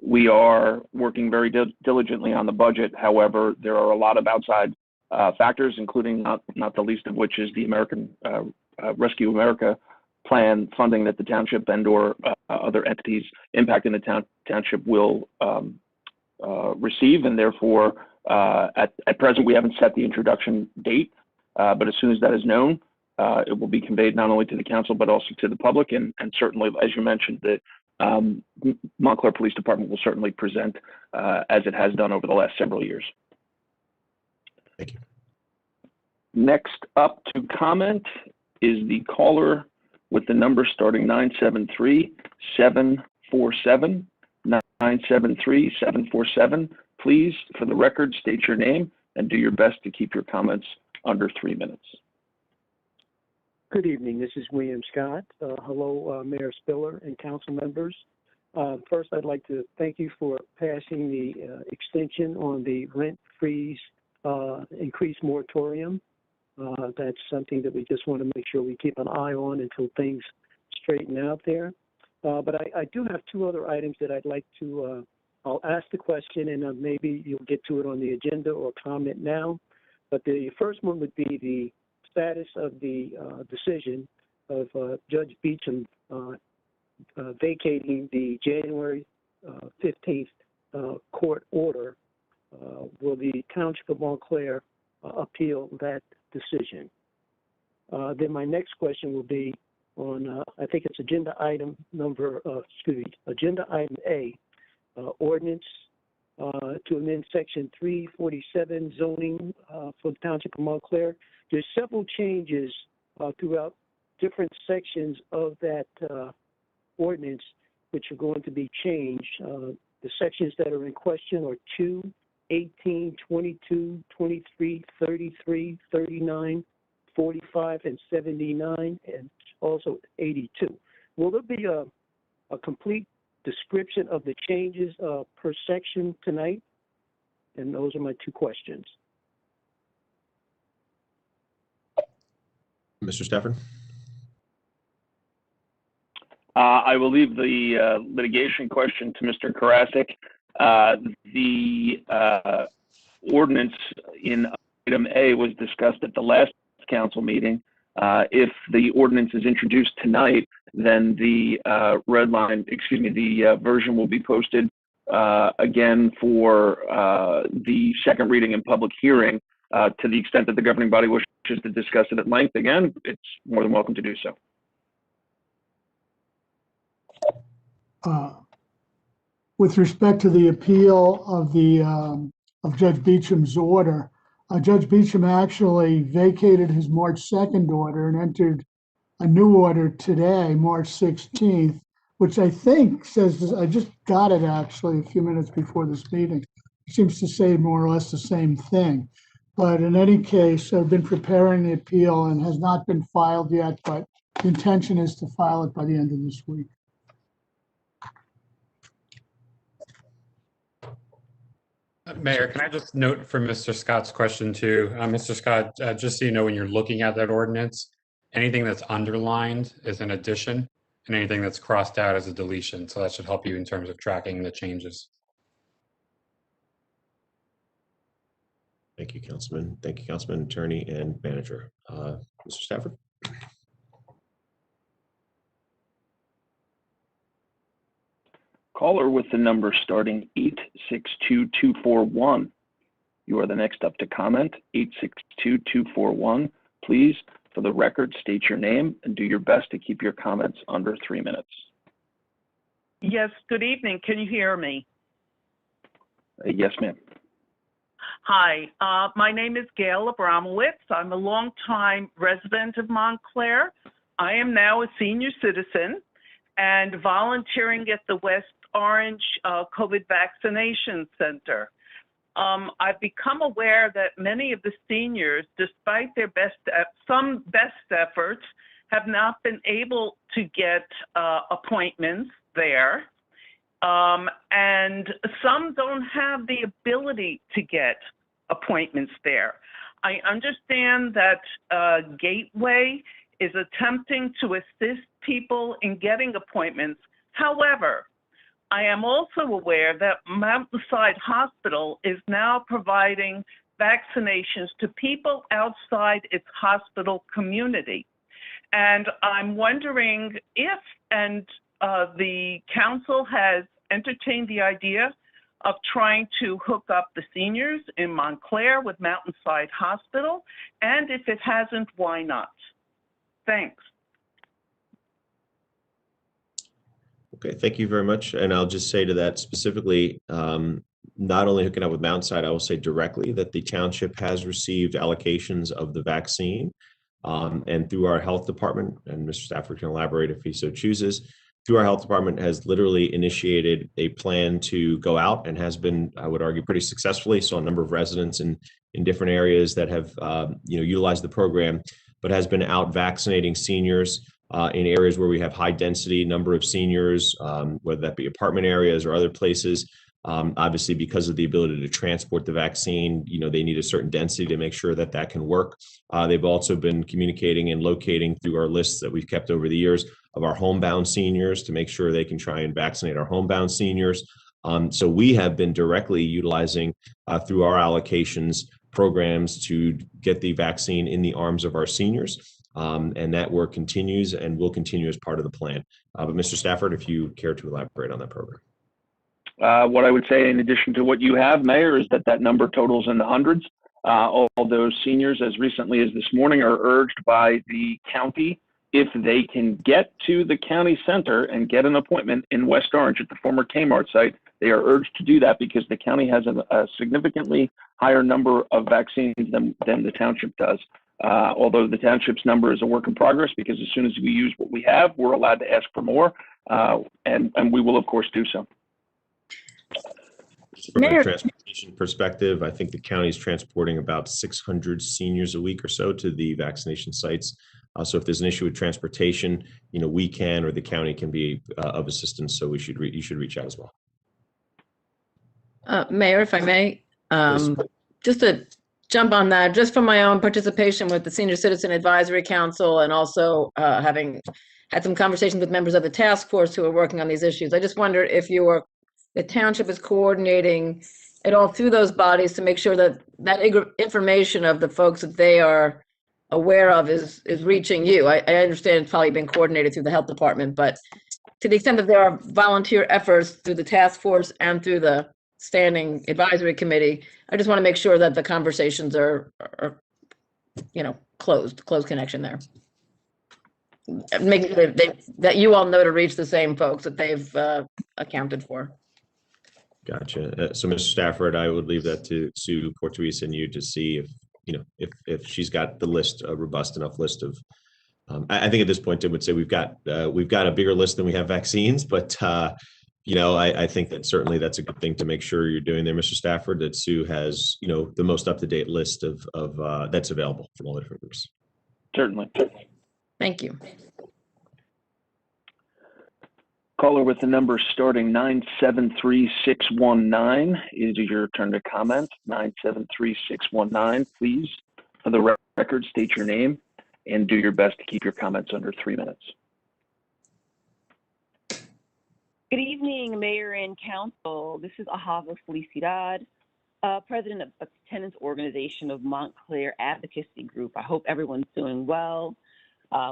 we are working very diligently on the budget. However, there are a lot of outside factors, including not the least of which is the American Rescue America plan funding that the township and or other entities impacting the township will receive, and therefore at present we haven't set the introduction date, but as soon as that is known, it will be conveyed not only to the council but also to the public, and certainly, as you mentioned, the Montclair Police Department will certainly present as it has done over the last several years. Thank you. Next up to comment is the caller with the number starting 973-747. 973-747. Please, for the record, state your name and do your best to keep your comments under 3 minutes. Good evening. This is William Scott. Hello, Mayor Spiller and council members. First, I'd like to thank you for passing the extension on the rent freeze increased moratorium. That's something that we just want to make sure we keep an eye on until things straighten out there. But I do have two other items that I'd like to, I'll ask the question and maybe you'll get to it on the agenda or comment now. But the first one would be the status of the decision of Judge Beecham vacating the January 15th court order. Will the Township of Montclair appeal that decision? Then my next question will be on, I think it's agenda item agenda item A, ordinance to amend section 347 zoning for the Township of Montclair. There's several changes throughout different sections of that ordinance which are going to be changed. The sections that are in question are 2, 18, 22, 23, 33, 39, 45, and 79, and also 82. Will there be a complete description of the changes per section tonight? And those are my two questions. Mr. Stafford? I will leave the litigation question to Mr. Karasik. The ordinance in item A was discussed at the last council meeting. If the ordinance is introduced tonight, then the the version will be posted again for the second reading and public hearing. To the extent that the governing body wishes to discuss it at length, again, it's more than welcome to do so. With respect to the appeal of the of Judge Beecham's order, Judge Beecham actually vacated his March 2nd order and entered a new order today, March 16th, which I think says, I just got it actually a few minutes before this meeting. It seems to say more or less the same thing. But in any case, I've been preparing the appeal and has not been filed yet, but the intention is to file it by the end of this week. Mayor, can I just note for Mr. Scott's question too? Mr. Scott, just so you know, when you're looking at that ordinance, anything that's underlined is an addition and anything that's crossed out is a deletion. So that should help you in terms of tracking the changes. Thank you, Councilman. Thank you, Councilman, Attorney, and Manager. Mr. Stafford? Caller with the number starting 862241. You are the next up to comment, 862241. Please, for the record, state your name and do your best to keep your comments under 3 minutes. Yes, good evening. Can you hear me? Yes, ma'am. Hi, my name is Gail Abramowitz. I'm a longtime resident of Montclair. I am now a senior citizen and volunteering at the West Orange COVID Vaccination Center. I've become aware that many of the seniors, despite their some best efforts, have not been able to get appointments there. And some don't have the ability to get appointments there. I understand that Gateway is attempting to assist people in getting appointments. However, I am also aware that Mountainside Hospital is now providing vaccinations to people outside its hospital community. And I'm wondering if the council has entertained the idea of trying to hook up the seniors in Montclair with Mountainside Hospital, and if it hasn't, why not? Thanks. Okay, thank you very much. And I'll just say to that specifically, not only hooking up with Mountainside, I will say directly that the township has received allocations of the vaccine, and through our health department, and Mr. Stafford can elaborate if he so chooses, through our health department has literally initiated a plan to go out and has been, I would argue, pretty successfully. So a number of residents in different areas that have utilized the program, but has been out vaccinating seniors in areas where we have high density number of seniors, whether that be apartment areas or other places. Obviously, because of the ability to transport the vaccine, they need a certain density to make sure that that can work. They've also been communicating and locating through our lists that we've kept over the years of our homebound seniors to make sure they can try and vaccinate our homebound seniors. So we have been directly utilizing through our allocations programs to get the vaccine in the arms of our seniors. And that work continues and will continue as part of the plan. But Mr. Stafford, if you care to elaborate on that program. What I would say in addition to what you have, Mayor, is that number totals in the hundreds. All those seniors, as recently as this morning, are urged by the county, if they can get to the county center and get an appointment in West Orange at the former Kmart site, they are urged to do that because the county has a significantly higher number of vaccines than the township does. Although the township's number is a work in progress, because as soon as we use what we have, we're allowed to ask for more, and we will, of course, do so. From a Mayor, transportation perspective, I think the county is transporting about 600 seniors a week or so to the vaccination sites. So if there's an issue with transportation, we can, or the county can be of assistance. So you should reach out as well. Mayor, if I may, Please. just to jump on that, just from my own participation with the Senior Citizen Advisory Council and also having had some conversations with members of the task force who are working on these issues, I just wonder if the township is coordinating it all through those bodies to make sure that information of the folks that they are aware of is reaching you. I understand it's probably been coordinated through the health department, but to the extent that there are volunteer efforts through the task force and through the standing advisory committee, I just want to make sure that the conversations are closed connection there. Making sure that you all know to reach the same folks that they've accounted for. Gotcha. So, Mr. Stafford, I would leave that to Sue Portuise and you to see if she's got the list, a robust enough list of. I think at this point, I would say we've got a bigger list than we have vaccines, but I think that certainly that's a good thing to make sure you're doing there, Mr. Stafford. That Sue has the most up-to-date list of that's available from all the different groups. Certainly. Thank you. Caller with the number starting 973619. It is your turn to comment. 973619, please. For the record, state your name and do your best to keep your comments under 3 minutes. Good evening, Mayor and Council. This is Ahava Felicidad, President of the Tenants Organization of Montclair Advocacy Group. I hope everyone's doing well.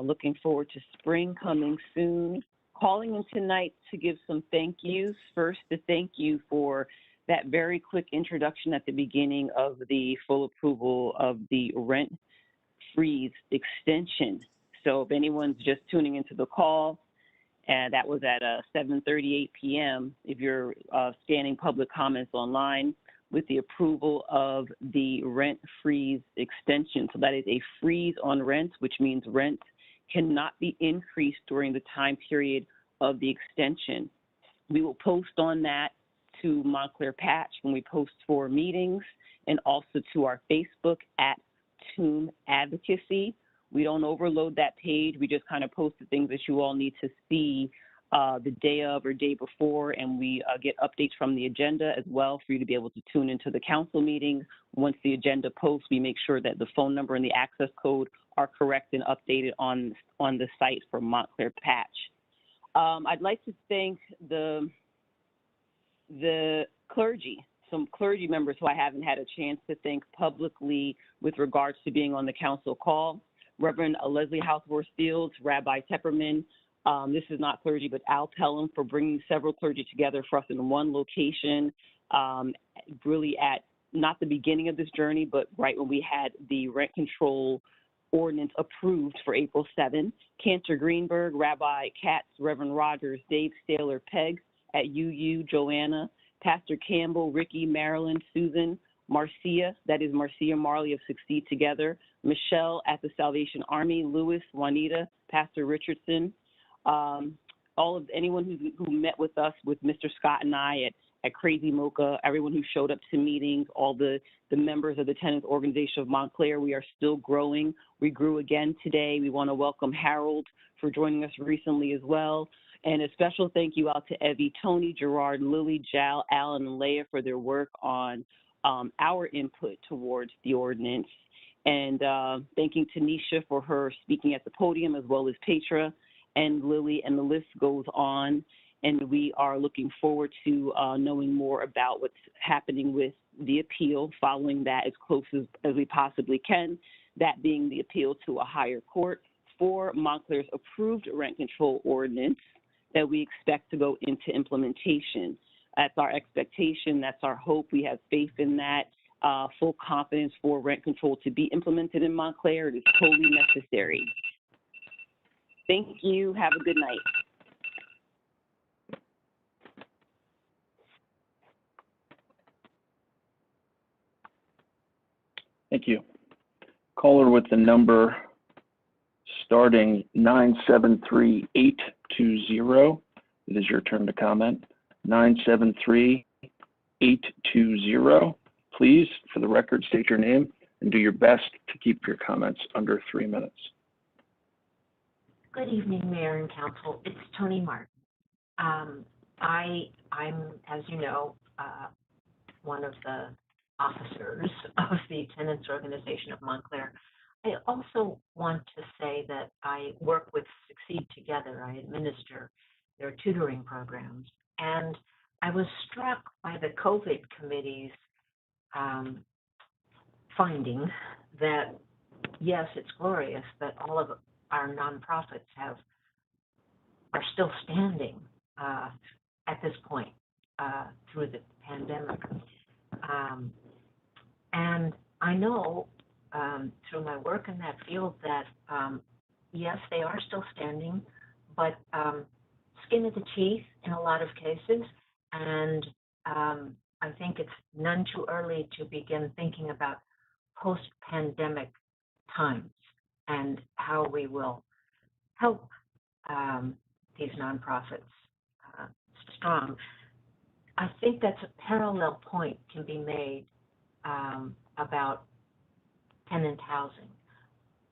Looking forward to spring coming soon. Calling in tonight to give some thank yous. First, to thank you for that very quick introduction at the beginning of the full approval of the rent freeze extension. So if anyone's just tuning into the call, and that was at 7:38 p.m. If you're scanning public comments online with the approval of the rent freeze extension. So that is a freeze on rent, which means rent cannot be increased during the time period of the extension. We will post on that to Montclair Patch when we post for meetings, and also to our Facebook at Tune Advocacy. We don't overload that page. We just kind of post the things that you all need to see the day of or day before, and we get updates from the agenda as well for you to be able to tune into the council meetings. Once the agenda posts, we make sure that the phone number and the access code are correct and updated on the site for Montclair Patch. I'd like to thank the clergy, some clergy members who I haven't had a chance to thank publicly with regards to being on the council call. Reverend Leslie Houseworth Fields, Rabbi Tepperman, this is not clergy, but Al Pelham, for bringing several clergy together for us in one location, really at not the beginning of this journey, but right when we had the rent control ordinance approved for April 7th. Cantor Greenberg, Rabbi Katz, Reverend Rogers, Dave Saylor Pegg at UU, Joanna, Pastor Campbell, Ricky, Marilyn, Susan, Marcia, that is Marcia Marley of Succeed Together, Michelle at the Salvation Army, Lewis, Juanita, Pastor Richardson, all of anyone who met with us, with Mr. Scott and I at Crazy Mocha, everyone who showed up to meetings, all the members of the Tenants Organization of Montclair. We are still growing. We grew again today. We want to welcome Harold for joining us recently as well. And a special thank you out to Evie, Toni, Gerard, Lily, Jal, Alan, and Leah for their work on our input towards the ordinance. And thanking Tanisha for her speaking at the podium, as well as Petra and Lily, and the list goes on. And we are looking forward to knowing more about what's happening with the appeal, following that as close as we possibly can, that being the appeal to a higher court for Montclair's approved rent control ordinance that we expect to go into implementation. That's our expectation. That's our hope. We have faith in that. Full confidence for rent control to be implemented in Montclair. It is totally necessary. Thank you. Have a good night. Thank you. Caller with the number starting 973820. It is your turn to comment. 973820. 820. Please, for the record, state your name and do your best to keep your comments under 3 minutes. Good evening, Mayor and Council. It's Toni Martin. I'm, as you know, one of the officers of the Tenants Organization of Montclair. I also want to say that I work with Succeed Together. I administer their tutoring programs. And I was struck by the COVID committee's finding that, yes, it's glorious that all of our nonprofits are still standing at this point through the pandemic. And I know through my work in that field that, yes, they are still standing, but skin of the teeth in a lot of cases. And I think it's none too early to begin thinking about post-pandemic times and how we will help these nonprofits strong. I think that's a parallel point can be made about tenant housing.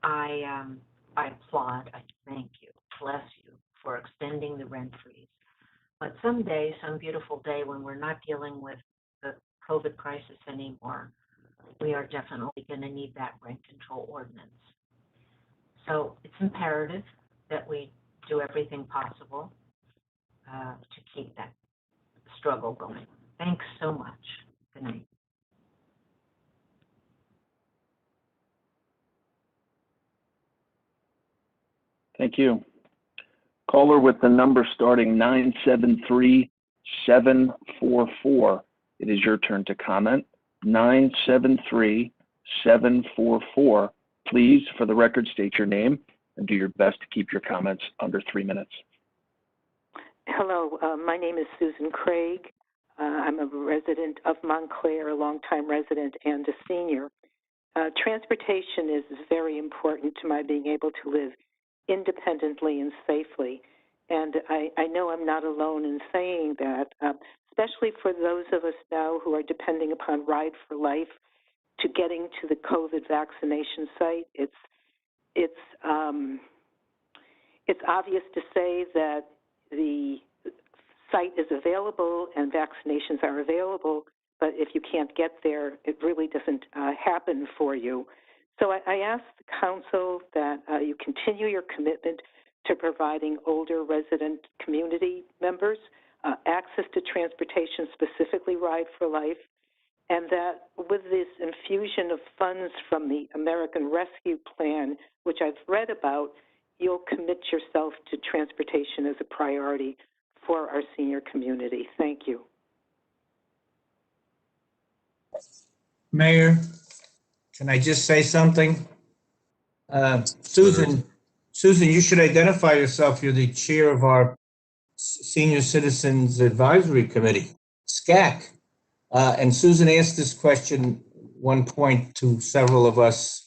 I applaud, I thank you, bless you for extending the rent freeze. But someday, some beautiful day when we're not dealing with the COVID crisis anymore, we are definitely going to need that rent control ordinance. So it's imperative that we do everything possible to keep that struggle going. Thanks so much. Good night. Thank you. Caller with the number starting 973-744. It is your turn to comment. 973-744. Please, for the record, state your name and do your best to keep your comments under 3 minutes. Hello, my name is Susan Craig. I'm a resident of Montclair, a longtime resident and a senior. Transportation is very important to my being able to live independently and safely. And I know I'm not alone in saying that, especially for those of us now who are depending upon Ride for Life to getting to the COVID vaccination site. It's obvious to say that the site is available and vaccinations are available, but if you can't get there, it really doesn't happen for you. So I ask the council that you continue your commitment to providing older resident community members access to transportation, specifically Ride for Life, and that with this infusion of funds from the American Rescue Plan, which I've read about, you'll commit yourself to transportation as a priority for our senior community. Thank you. Mayor, can I just say something? Susan, you should identify yourself. You're the chair of our Senior Citizens Advisory Committee, SCAC. And Susan asked this question one point to several of us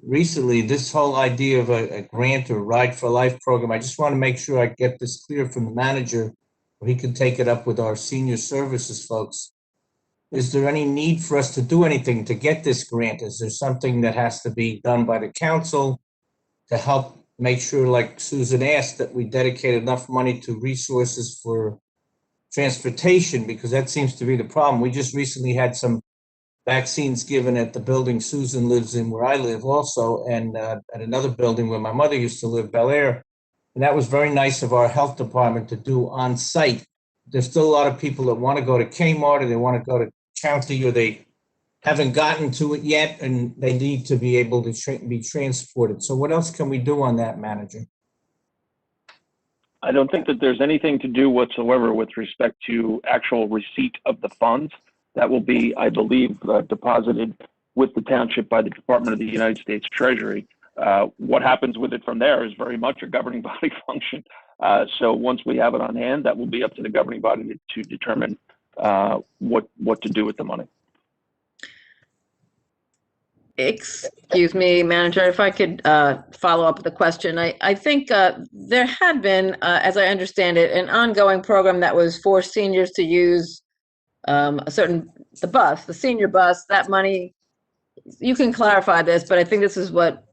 recently, this whole idea of a grant or Ride for Life program. I just want to make sure I get this clear from the manager, or he can take it up with our senior services folks. Is there any need for us to do anything to get this grant? Is there something that has to be done by the council to help make sure, like Susan asked, that we dedicate enough money to resources for transportation? Because that seems to be the problem. We just recently had some vaccines given at the building Susan lives in, where I live also, and at another building where my mother used to live, Bel Air. And that was very nice of our health department to do on site. There's still a lot of people that want to go to Kmart, or they want to go to County, or they haven't gotten to it yet, and they need to be able to be transported. So what else can we do on that, manager? I don't think that there's anything to do whatsoever with respect to actual receipt of the funds. That will be, I believe, deposited with the township by the Department of the United States Treasury. What happens with it from there is very much a governing body function. So once we have it on hand, that will be up to the governing body to determine what to do with the money. Excuse me, Manager, if I could follow up with a question. I think there had been, as I understand it, an ongoing program that was for seniors to use the bus, the senior bus, that money, you can clarify this, but I think this is what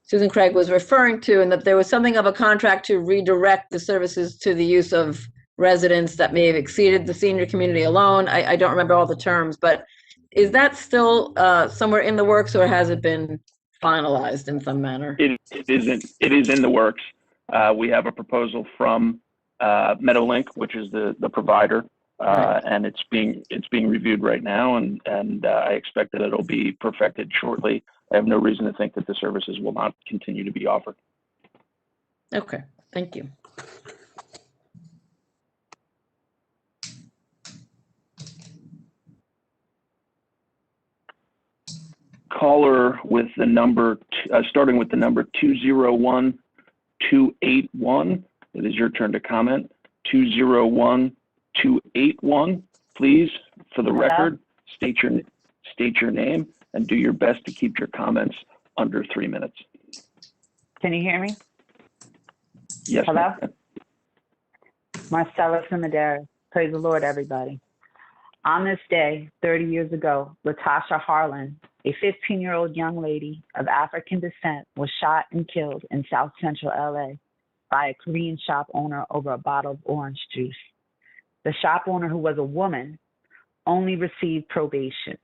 Susan Craig was referring to, and that there was something of a contract to redirect the services to the use of residents that may have exceeded the senior community alone. I don't remember all the terms, but is that still somewhere in the works, or has it been finalized in some manner? It is in the works. We have a proposal from Meadowlink, which is the provider, and it's being reviewed right now, and I expect that it'll be perfected shortly. I have no reason to think that the services will not continue to be offered. Okay, thank you. Caller with the number, starting with the number 201-281. It is your turn to comment. 201-281. Please, for the record, state your name and do your best to keep your comments under 3 minutes. Can you hear me? Yes. Hello? Marcella from Madera. Praise the Lord, everybody. On this day, 30 years ago, Latasha Harlan, a 15-year-old young lady of African descent, was shot and killed in South Central LA by a Korean shop owner over a bottle of orange juice. The shop owner, who was a woman, only received probation.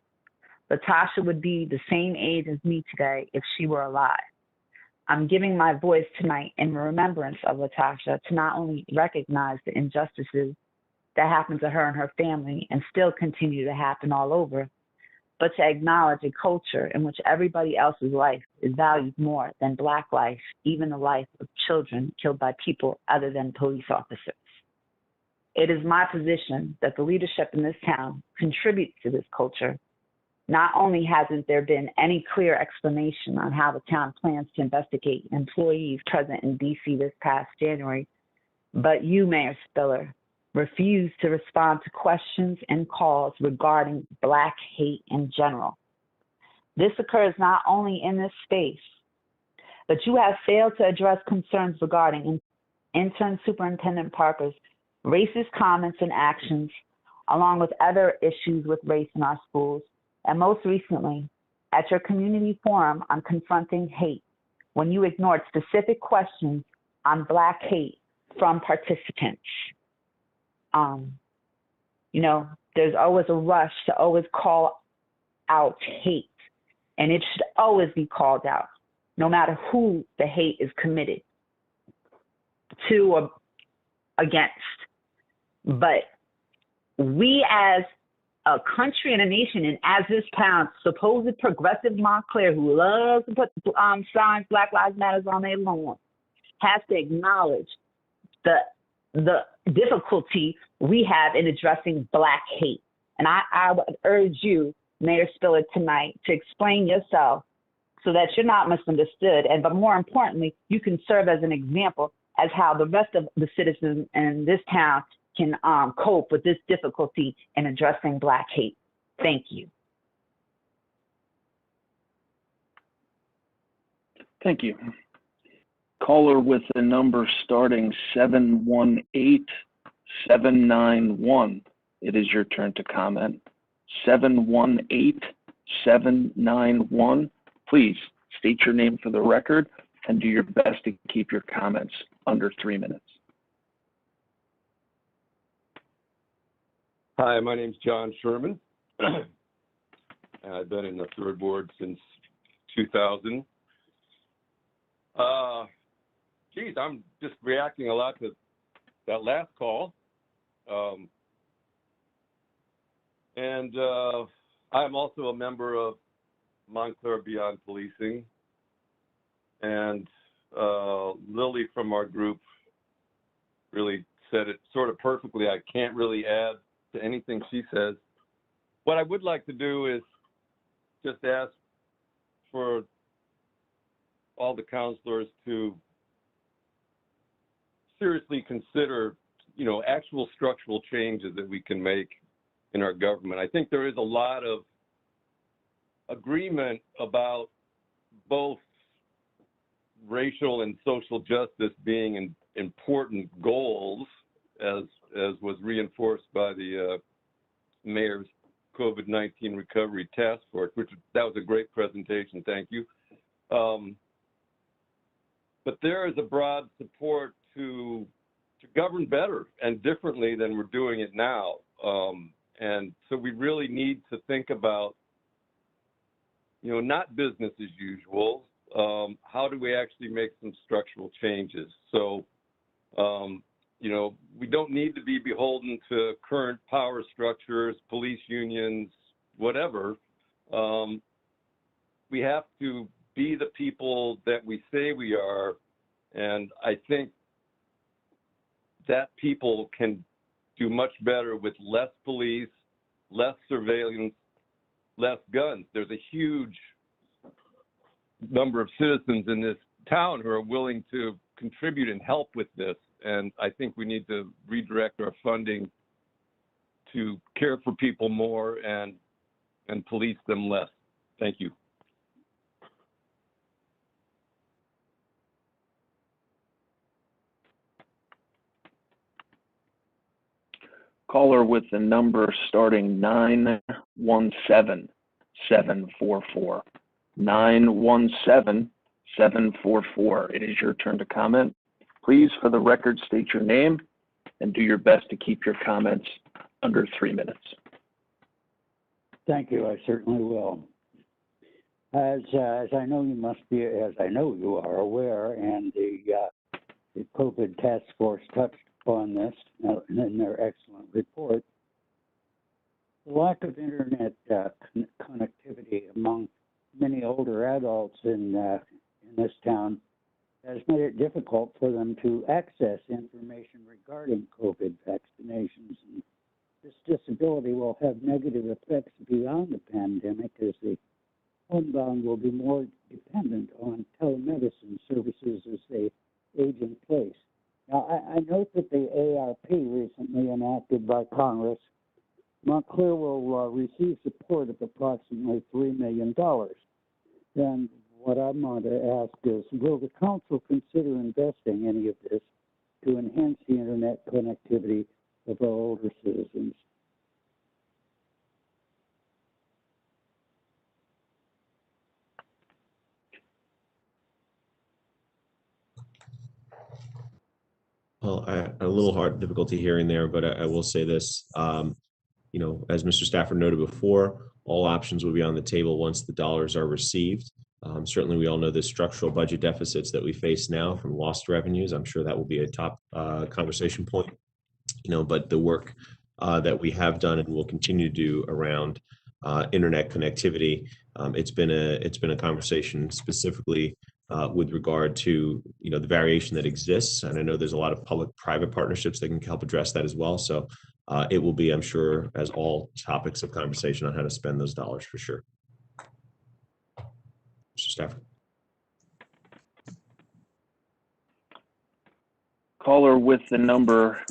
Latasha would be the same age as me today if she were alive. I'm giving my voice tonight in remembrance of Latasha to not only recognize the injustices that happened to her and her family and still continue to happen all over, but to acknowledge a culture in which everybody else's life is valued more than Black life, even the life of children killed by people other than police officers. It is my position that the leadership in this town contributes to this culture. Not only hasn't there been any clear explanation on how the town plans to investigate employees present in DC this past January, but you, Mayor Spiller, refused to respond to questions and calls regarding Black hate in general. This occurs not only in this space, but you have failed to address concerns regarding Intern Superintendent Parker's racist comments and actions, along with other issues with race in our schools, and most recently, at your community forum on confronting hate, when you ignored specific questions on Black hate from participants. There's always a rush to always call out hate, and it should always be called out, no matter who the hate is committed to or against. But we as a country and a nation, and as this town, supposed progressive Montclair, who loves to put signs Black Lives Matter on their lawn, has to acknowledge the difficulty we have in addressing Black hate. And I would urge you, Mayor Spiller, tonight to explain yourself so that you're not misunderstood, but more importantly, you can serve as an example as how the rest of the citizens in this town can cope with this difficulty in addressing Black hate. Thank you. Thank you. Caller with the number starting 718-791. It is your turn to comment. 718-791. Please state your name for the record and do your best to keep your comments under 3 minutes. Hi, my name's John Sherman. And I've been in the third ward since 2000. Geez, I'm just reacting a lot to that last call. And I'm also a member of Montclair Beyond Policing. And Lily from our group really said it sort of perfectly. I can't really add to anything she says. What I would like to do is just ask for all the counselors to seriously consider, actual structural changes that we can make in our government. I think there is a lot of agreement about both racial and social justice being important goals, as was reinforced by the Mayor's COVID-19 Recovery Task Force, that was a great presentation. Thank you. But there is a broad support to govern better and differently than we're doing it now. And so we really need to think about, not business as usual. How do we actually make some structural changes? So, we don't need to be beholden to current power structures, police unions, whatever. We have to be the people that we say we are. And I think that people can do much better with less police, less surveillance, less guns. There's a huge number of citizens in this town who are willing to contribute and help with this. And I think we need to redirect our funding to care for people more and police them less. Thank you. Caller with the number starting 917-744. 917-744. It is your turn to comment. Please, for the record, state your name and do your best to keep your comments under 3 minutes. Thank you. I certainly will. As I know you must be, as I know you are aware, and the COVID task force touched upon this in their excellent report. The lack of internet connectivity among many older adults in this town has made it difficult for them to access information regarding COVID vaccinations. And this disability will have negative effects beyond the pandemic, as the homebound will be more dependent on telemedicine services as they age in place. Now, I note that the ARP recently enacted by Congress, Montclair will receive support of approximately $3 million. And what I want to ask is, will the council consider investing any of this to enhance the internet connectivity of our older citizens? Well, a little difficulty hearing there, but I will say this, as Mr. Stafford noted before, all options will be on the table once the dollars are received. Certainly, we all know the structural budget deficits that we face now from lost revenues. I'm sure that will be a top conversation point, but the work that we have done and will continue to do around internet connectivity, it's been a conversation specifically with regard to the variation that exists, and I know there's a lot of public-private partnerships that can help address that as well. So it will be, I'm sure, as all topics of conversation on how to spend those dollars for sure. Mr. Stafford. Caller with the number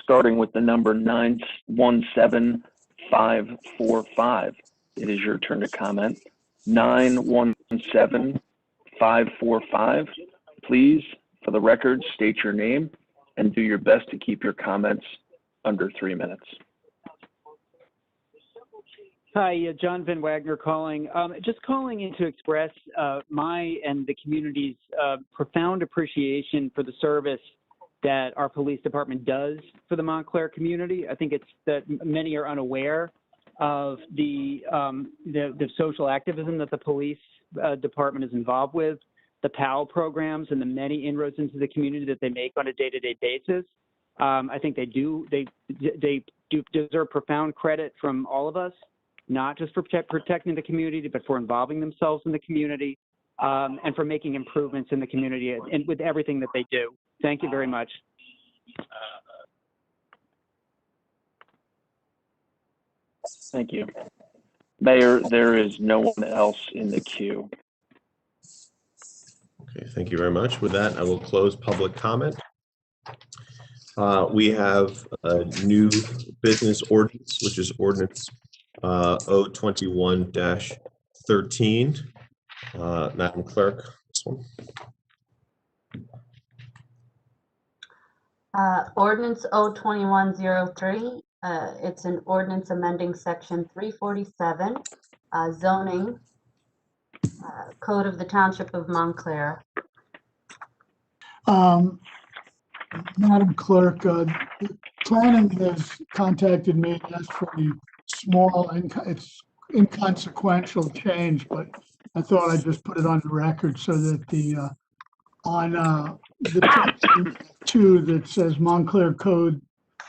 starting with the number 917545. It is your turn to comment. 917545. Please, for the record, state your name and do your best to keep your comments under 3 minutes. Hi, John Van Wagner calling. Just calling in to express my and the community's profound appreciation for the service that our police department does for the Montclair community. I think it's that many are unaware of the social activism that the police department is involved with, the PAL programs, and the many inroads into the community that they make on a day-to-day basis. I think they do deserve profound credit from all of us, not just for protecting the community, but for involving themselves in the community and for making improvements in the community and with everything that they do. Thank you very much. Thank you. Mayor, there is no one else in the queue. Okay, thank you very much. With that, I will close public comment. We have a new business ordinance, which is Ordinance O-21-13. Madam Clerk, this one. Ordinance O-21-03, It's an ordinance amending section 347, zoning, code of the Township of Montclair. Madam Clerk, planning has contacted me and asked for a small, it's inconsequential change, but I thought I'd just put it on the record so that on the section 2 that says Montclair Code,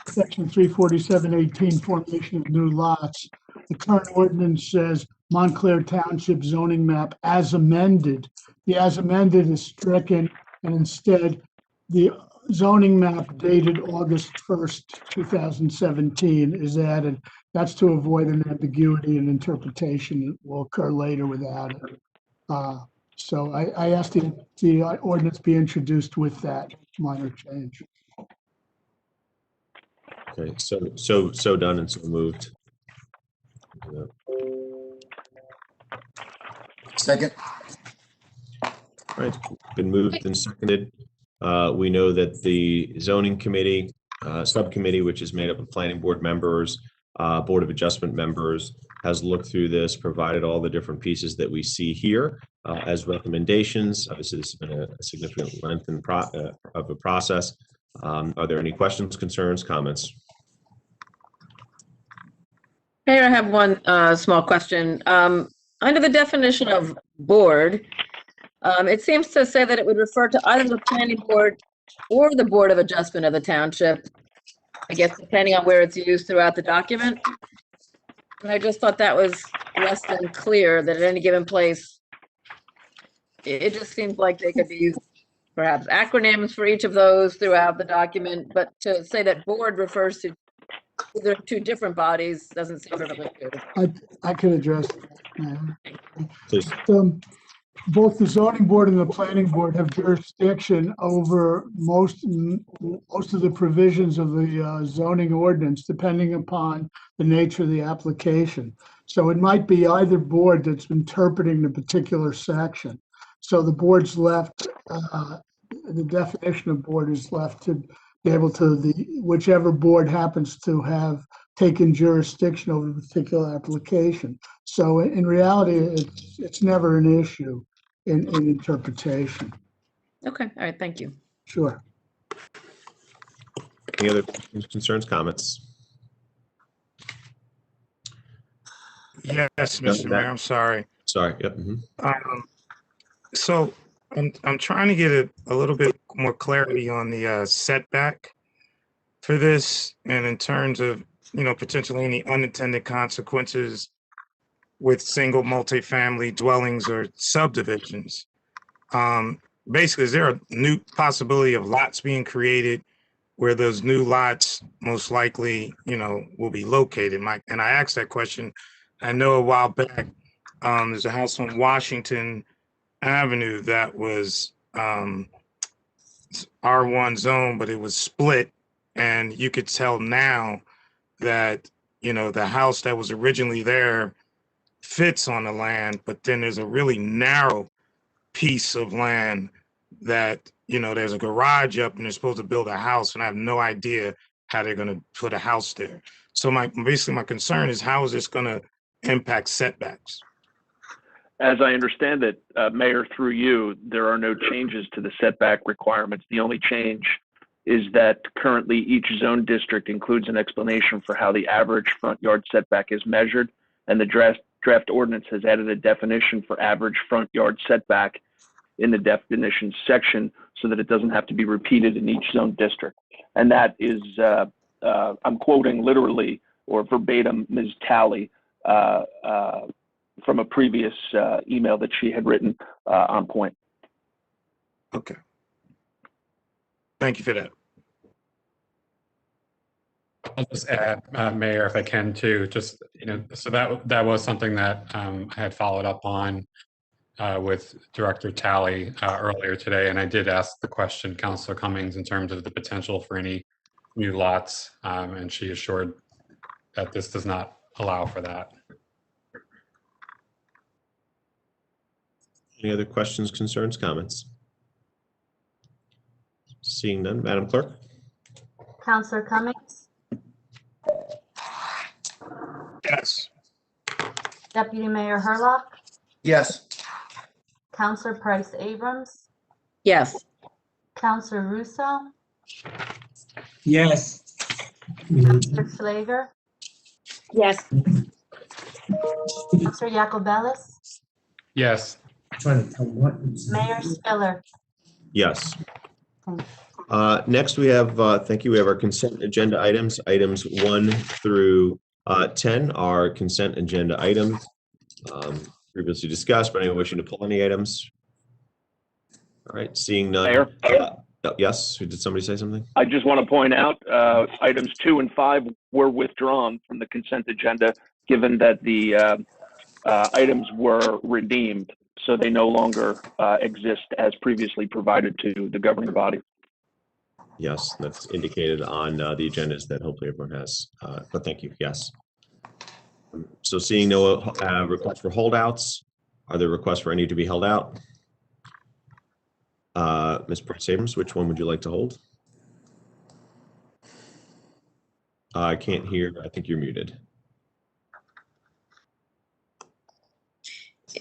section 347-18, formation of new lots. The current ordinance says Montclair Township zoning map as amended. The as amended is stricken, and instead the zoning map dated August 1st, 2017 is added. That's to avoid an ambiguity in interpretation that will occur later without it. So I asked the ordinance be introduced with that minor change. Okay, so done and so moved. Second. All right, been moved and seconded. We know that the zoning committee, subcommittee, which is made up of planning board members, board of adjustment members, has looked through this, provided all the different pieces that we see here as recommendations. Obviously, this has been a significant length of a process. Are there any questions, concerns, comments? Mayor, I have one small question. Under the definition of board, it seems to say that it would refer to either the planning board or the board of adjustment of the township, I guess, depending on where it's used throughout the document. And I just thought that was less than clear, that at any given place, it just seems like they could be used, perhaps acronyms for each of those throughout the document, but to say that board refers to either two different bodies doesn't seem perfectly clear. I can address that. Please. Both the zoning board and the planning board have jurisdiction over most of the provisions of the zoning ordinance, depending upon the nature of the application. So it might be either board that's interpreting the particular section. So the board's left, the definition of board is left to be able to, whichever board happens to have taken jurisdiction over the particular application. So in reality, it's never an issue in interpretation. Okay, all right, thank you. Sure. Any other questions, concerns, comments? Yes, Mr. Mayor, I'm sorry. Sorry, yep. So I'm trying to get a little bit more clarity on the setback for this, and in terms of, potentially any unintended consequences with single multifamily dwellings or subdivisions. Basically, is there a new possibility of lots being created where those new lots most likely, will be located? And I asked that question. I know a while back, there's a house on Washington Avenue that was R1 zone, but it was split. And you could tell now that, the house that was originally there fits on the land, but then there's a really narrow piece of land that, there's a garage up and they're supposed to build a house, and I have no idea how they're going to put a house there. So basically my concern is, how is this going to impact setbacks? As I understand it, Mayor, through you, there are no changes to the setback requirements. The only change is that currently each zone district includes an explanation for how the average front yard setback is measured, and the draft ordinance has added a definition for average front yard setback in the definitions section so that it doesn't have to be repeated in each zone district. And that is, I'm quoting literally or verbatim Ms. Talley from a previous email that she had written on point. Okay. Thank you for that. I'll just add, Mayor, if I can too, just, so that was something that I had followed up on with Director Talley earlier today. And I did ask the question, Councilor Cummings, in terms of the potential for any new lots. And she assured that this does not allow for that. Any other questions, concerns, comments? Seeing none, Madam Clerk? Counselor Cummings, Deputy Mayor Hurlock, Yes. Counselor Price Abrams, Yes. Counselor Russo, Yes. Counselor Schlager, Yes. Counselor Yacobelis, Yes. Mayor Spiller. Yes. Thank Next, we have, thank you, we have our consent agenda items. Items 1 through 10 are consent agenda items. Previously discussed, but anyone wishing to pull any items? All right, seeing none. Mayor? Yes, did somebody say something? I just want to point out, items 2 and 5 were withdrawn from the consent agenda, given that the items were redeemed, so they no longer exist as previously provided to the governing body. Yes, that's indicated on the agendas that hopefully everyone has, but thank you, yes. So seeing no requests for holdouts, are there requests for any to be held out? Ms. Price Abrams, which one would you like to hold? I can't hear, I think you're muted.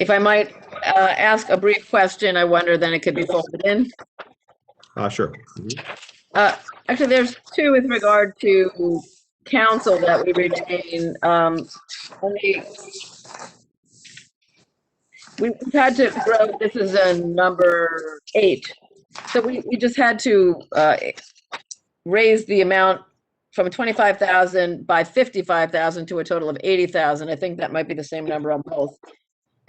If I might ask a brief question, I wonder then it could be folded in. Sure. Actually, there's two with regard to council that we retain. We've had to grow, this is number 8. So we just had to raise the amount from 25,000 by 55,000 to a total of 80,000. I think that might be the same number on both.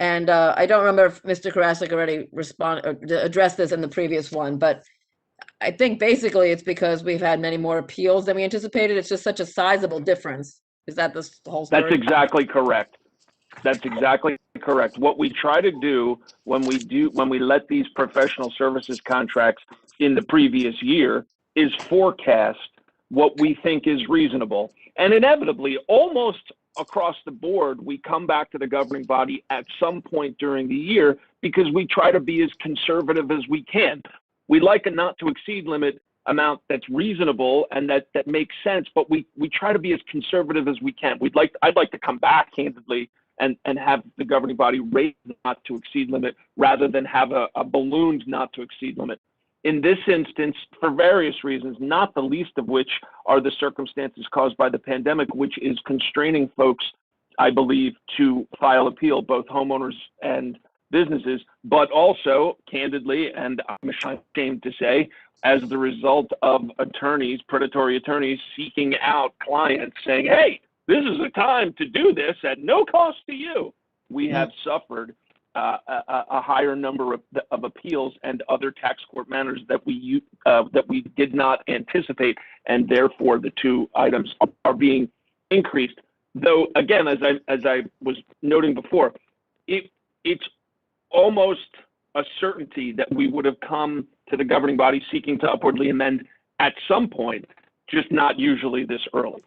And I don't remember if Mr. Karasik already addressed this in the previous one, but I think basically it's because we've had many more appeals than we anticipated. It's just such a sizable difference. Is that the whole story? That's exactly correct. That's exactly correct. What we try to do when we let these professional services contracts in the previous year is forecast what we think is reasonable. And inevitably, almost across the board, we come back to the governing body at some point during the year because we try to be as conservative as we can. We like a not to exceed limit amount that's reasonable and that makes sense, but we try to be as conservative as we can. I'd like to come back candidly and have the governing body raise the not to exceed limit rather than have a ballooned not to exceed limit. In this instance, for various reasons, not the least of which are the circumstances caused by the pandemic, which is constraining folks, I believe, to file appeal, both homeowners and businesses, but also, candidly, and I'm ashamed to say, as the result of attorneys, predatory attorneys, seeking out clients saying, hey, this is the time to do this at no cost to you. We have suffered a higher number of appeals and other tax court matters that we did not anticipate, and therefore the two items are being increased. Though, again, as I was noting before, it's almost a certainty that we would have come to the governing body seeking to upwardly amend at some point, just not usually this early.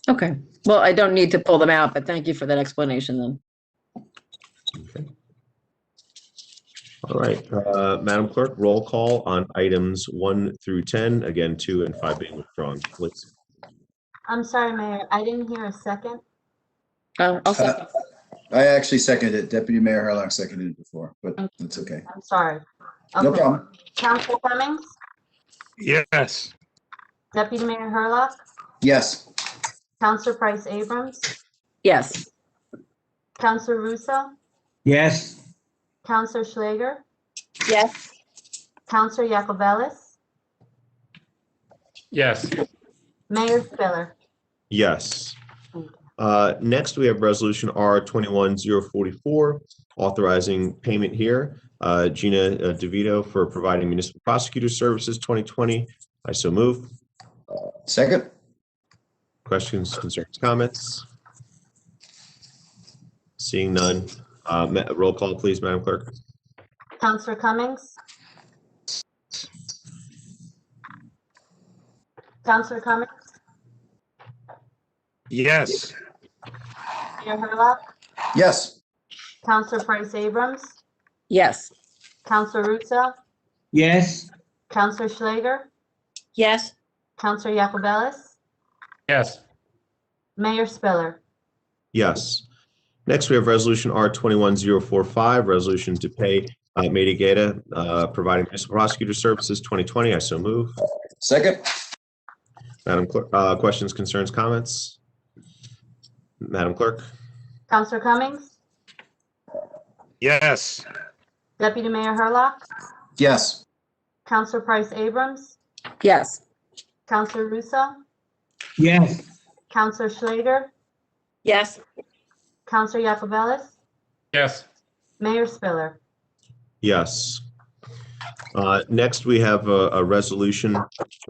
Okay. Well, I don't need to pull them out, but thank you for that explanation then. Okay. All right, Madam Clerk, roll call on items 1 through 10, again, 2 and 5 being withdrawn, please. I'm sorry, Mayor, I didn't hear a second. I'll second. I actually seconded it. Deputy Mayor Hurlock seconded it before, but that's okay. I'm sorry. No Okay. problem. Counselor Cummings, Yes. Deputy Mayor Hurlock, Yes. Counselor Price Abrams, Yes. Counselor Russo, Yes. Counselor Schlager, Yes. Counselor Yacobelis, Yes. Mayor Spiller. Yes. Next, we have Resolution R-21-044, authorizing payment here. Gina DeVito for providing Municipal Prosecutor Services 2020. I so move. Second. Questions, concerns, comments? Seeing none. Roll call, please, Madam Clerk. Counselor Cummings, Counselor Cummings, Yes. Mayor Hurlock, Yes. Counselor Price Abrams, Yes. Counselor Russo, Yes. Counselor Schlager, Yes. Counselor Yacobelis, Yes. Mayor Spiller. Yes. Next, we have Resolution R-21-045, resolution to pay Maite Gaeta, providing municipal prosecutor services 2020. I so move. Second. Madam Clerk, questions, concerns, comments? Madam Clerk? Counselor Cummings, Yes. Deputy Mayor Hurlock, Yes. Counselor Price Abrams, Yes. Counselor Russo, Yes. Counselor Schlager, Yes. Counselor Yacobelis, Yes. Mayor Spiller. Yes. Next, we have a resolution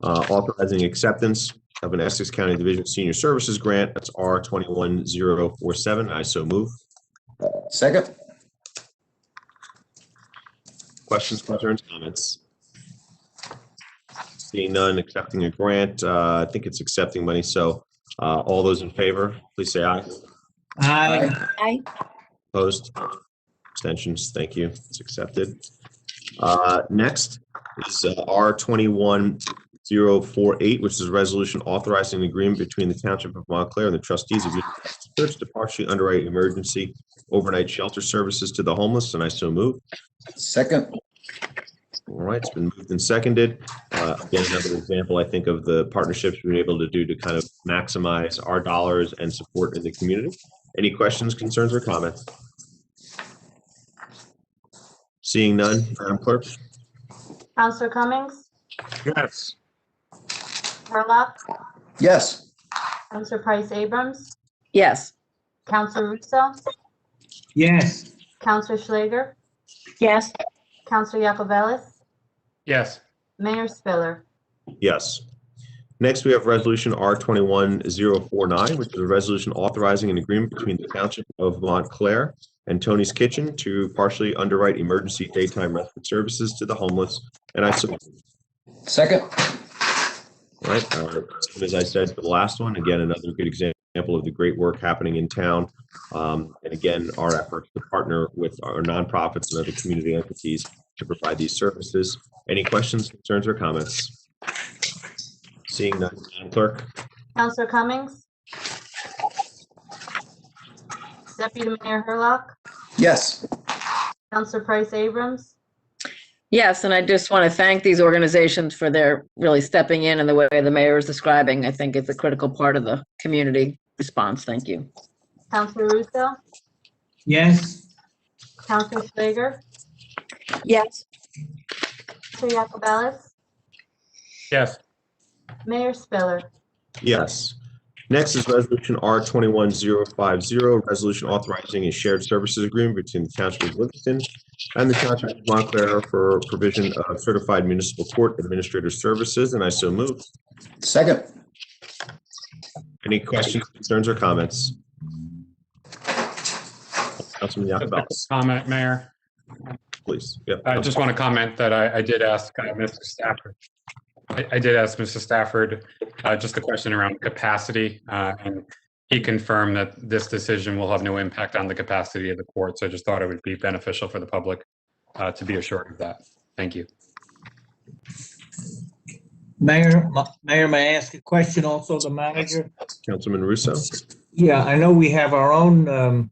authorizing acceptance of an Essex County Division Senior Services Grant. That's R-21-047. I so move. Second. Questions, concerns, comments? Seeing none, accepting a grant. I think it's accepting money. So all those in favor, please say aye. Aye. Aye. Opposed? Abstentions? Thank you. It's accepted. Next is R-21-048, which is a resolution authorizing an agreement between the Township of Montclair and the Trustees of Essex to partially underwrite emergency overnight shelter services to the homeless, and I so move. Second. All right, it's been moved and seconded. Again, another example, I think, of the partnerships we've been able to do to kind of maximize our dollars and support in the community. Any questions, concerns, or comments? Seeing none, Madam Clerk? Counselor Cummings, Yes. Hurlock, Yes. Counselor Price Abrams, Yes. Counselor Russo, Yes. Counselor Schlager, Yes. Counselor Yacobelis, Yes. Mayor Spiller. Yes. Next, we have Resolution R-21-049, which is a resolution authorizing an agreement between the Township of Montclair and Toni's Kitchen to partially underwrite emergency daytime respite services to the homeless, and I support. Second. All right, as I said for the last one, again, another good example of the great work happening in town. And again, our efforts to partner with our nonprofits and other community entities to provide these services. Any questions, concerns, or comments? Seeing none, Madam Clerk? Counselor Cummings, Deputy Mayor Hurlock, Yes. Counselor Price Abrams, Yes, and I just want to thank these organizations for their really stepping in the way the mayor is describing. I think it's a critical part of the community response. Thank you. Counselor Russo, Yes. Counselor Schlager, Yes. Counselor Yacobelis, Yes. Mayor Spiller. Yes. Next is Resolution R-21-050, resolution authorizing a shared services agreement between the Township of Livingston and the Township of Montclair for provision of certified municipal court administrator services, and I so move. Second. Any questions, concerns, or comments? Councilman Yacobelis, Comment, Mayor. please. Yep. I just want to comment that I did ask Mr. Stafford. I did ask Mr. Stafford just a question around capacity, and he confirmed that this decision will have no impact on the capacity of the court. So I just thought it would be beneficial for the public to be assured of that. Thank you. Mayor, may I ask a question also, the manager? Councilman Russo? Yeah, I know we have our own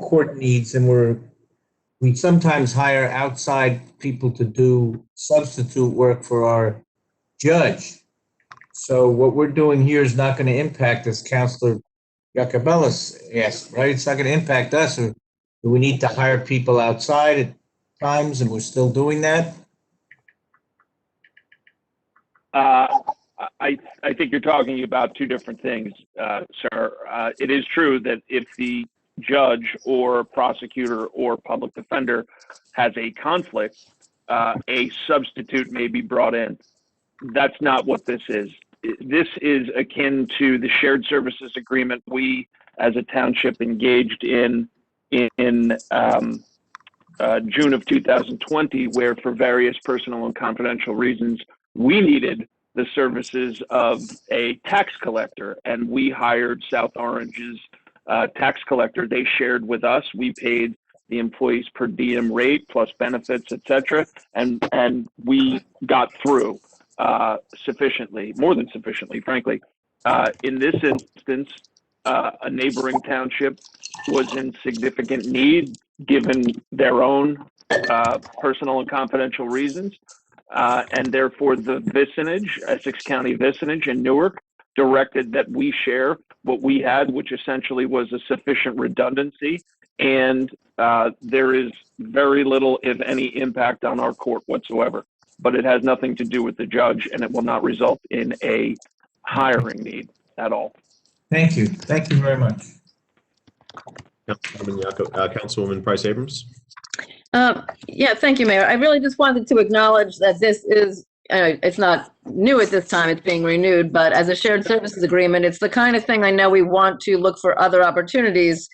court needs, and we sometimes hire outside people to do substitute work for our judge. So what we're doing here is not going to impact us, Councilor Yacobelis asked, right? It's not going to impact us, or do we need to hire people outside at times, and we're still doing that? I think you're talking about two different things, sir. It is true that if the judge or prosecutor or public defender has a conflict, a substitute may be brought in. That's not what this is. This is akin to the shared services agreement we as a township engaged in June of 2020, where for various personal and confidential reasons, we needed the services of a tax collector, and we hired South Orange's tax collector. They shared with us. We paid the employees per diem rate plus benefits, etc., and we got through sufficiently, more than sufficiently, frankly. In this instance, a neighboring township was in significant need given their own personal and confidential reasons. And therefore the vicinage, Essex County vicinage in Newark, directed that we share what we had, which essentially was a sufficient redundancy. And there is very little, if any, impact on our court whatsoever. But it has nothing to do with the judge, and it will not result in a hiring need at all. Thank you. Thank you very much. Councilwoman Price Abrams. Yeah, thank you, Mayor. I really just wanted to acknowledge that this is, it's not new at this time, it's being renewed, but as a shared services agreement, it's the kind of thing I know we want to look for other opportunities.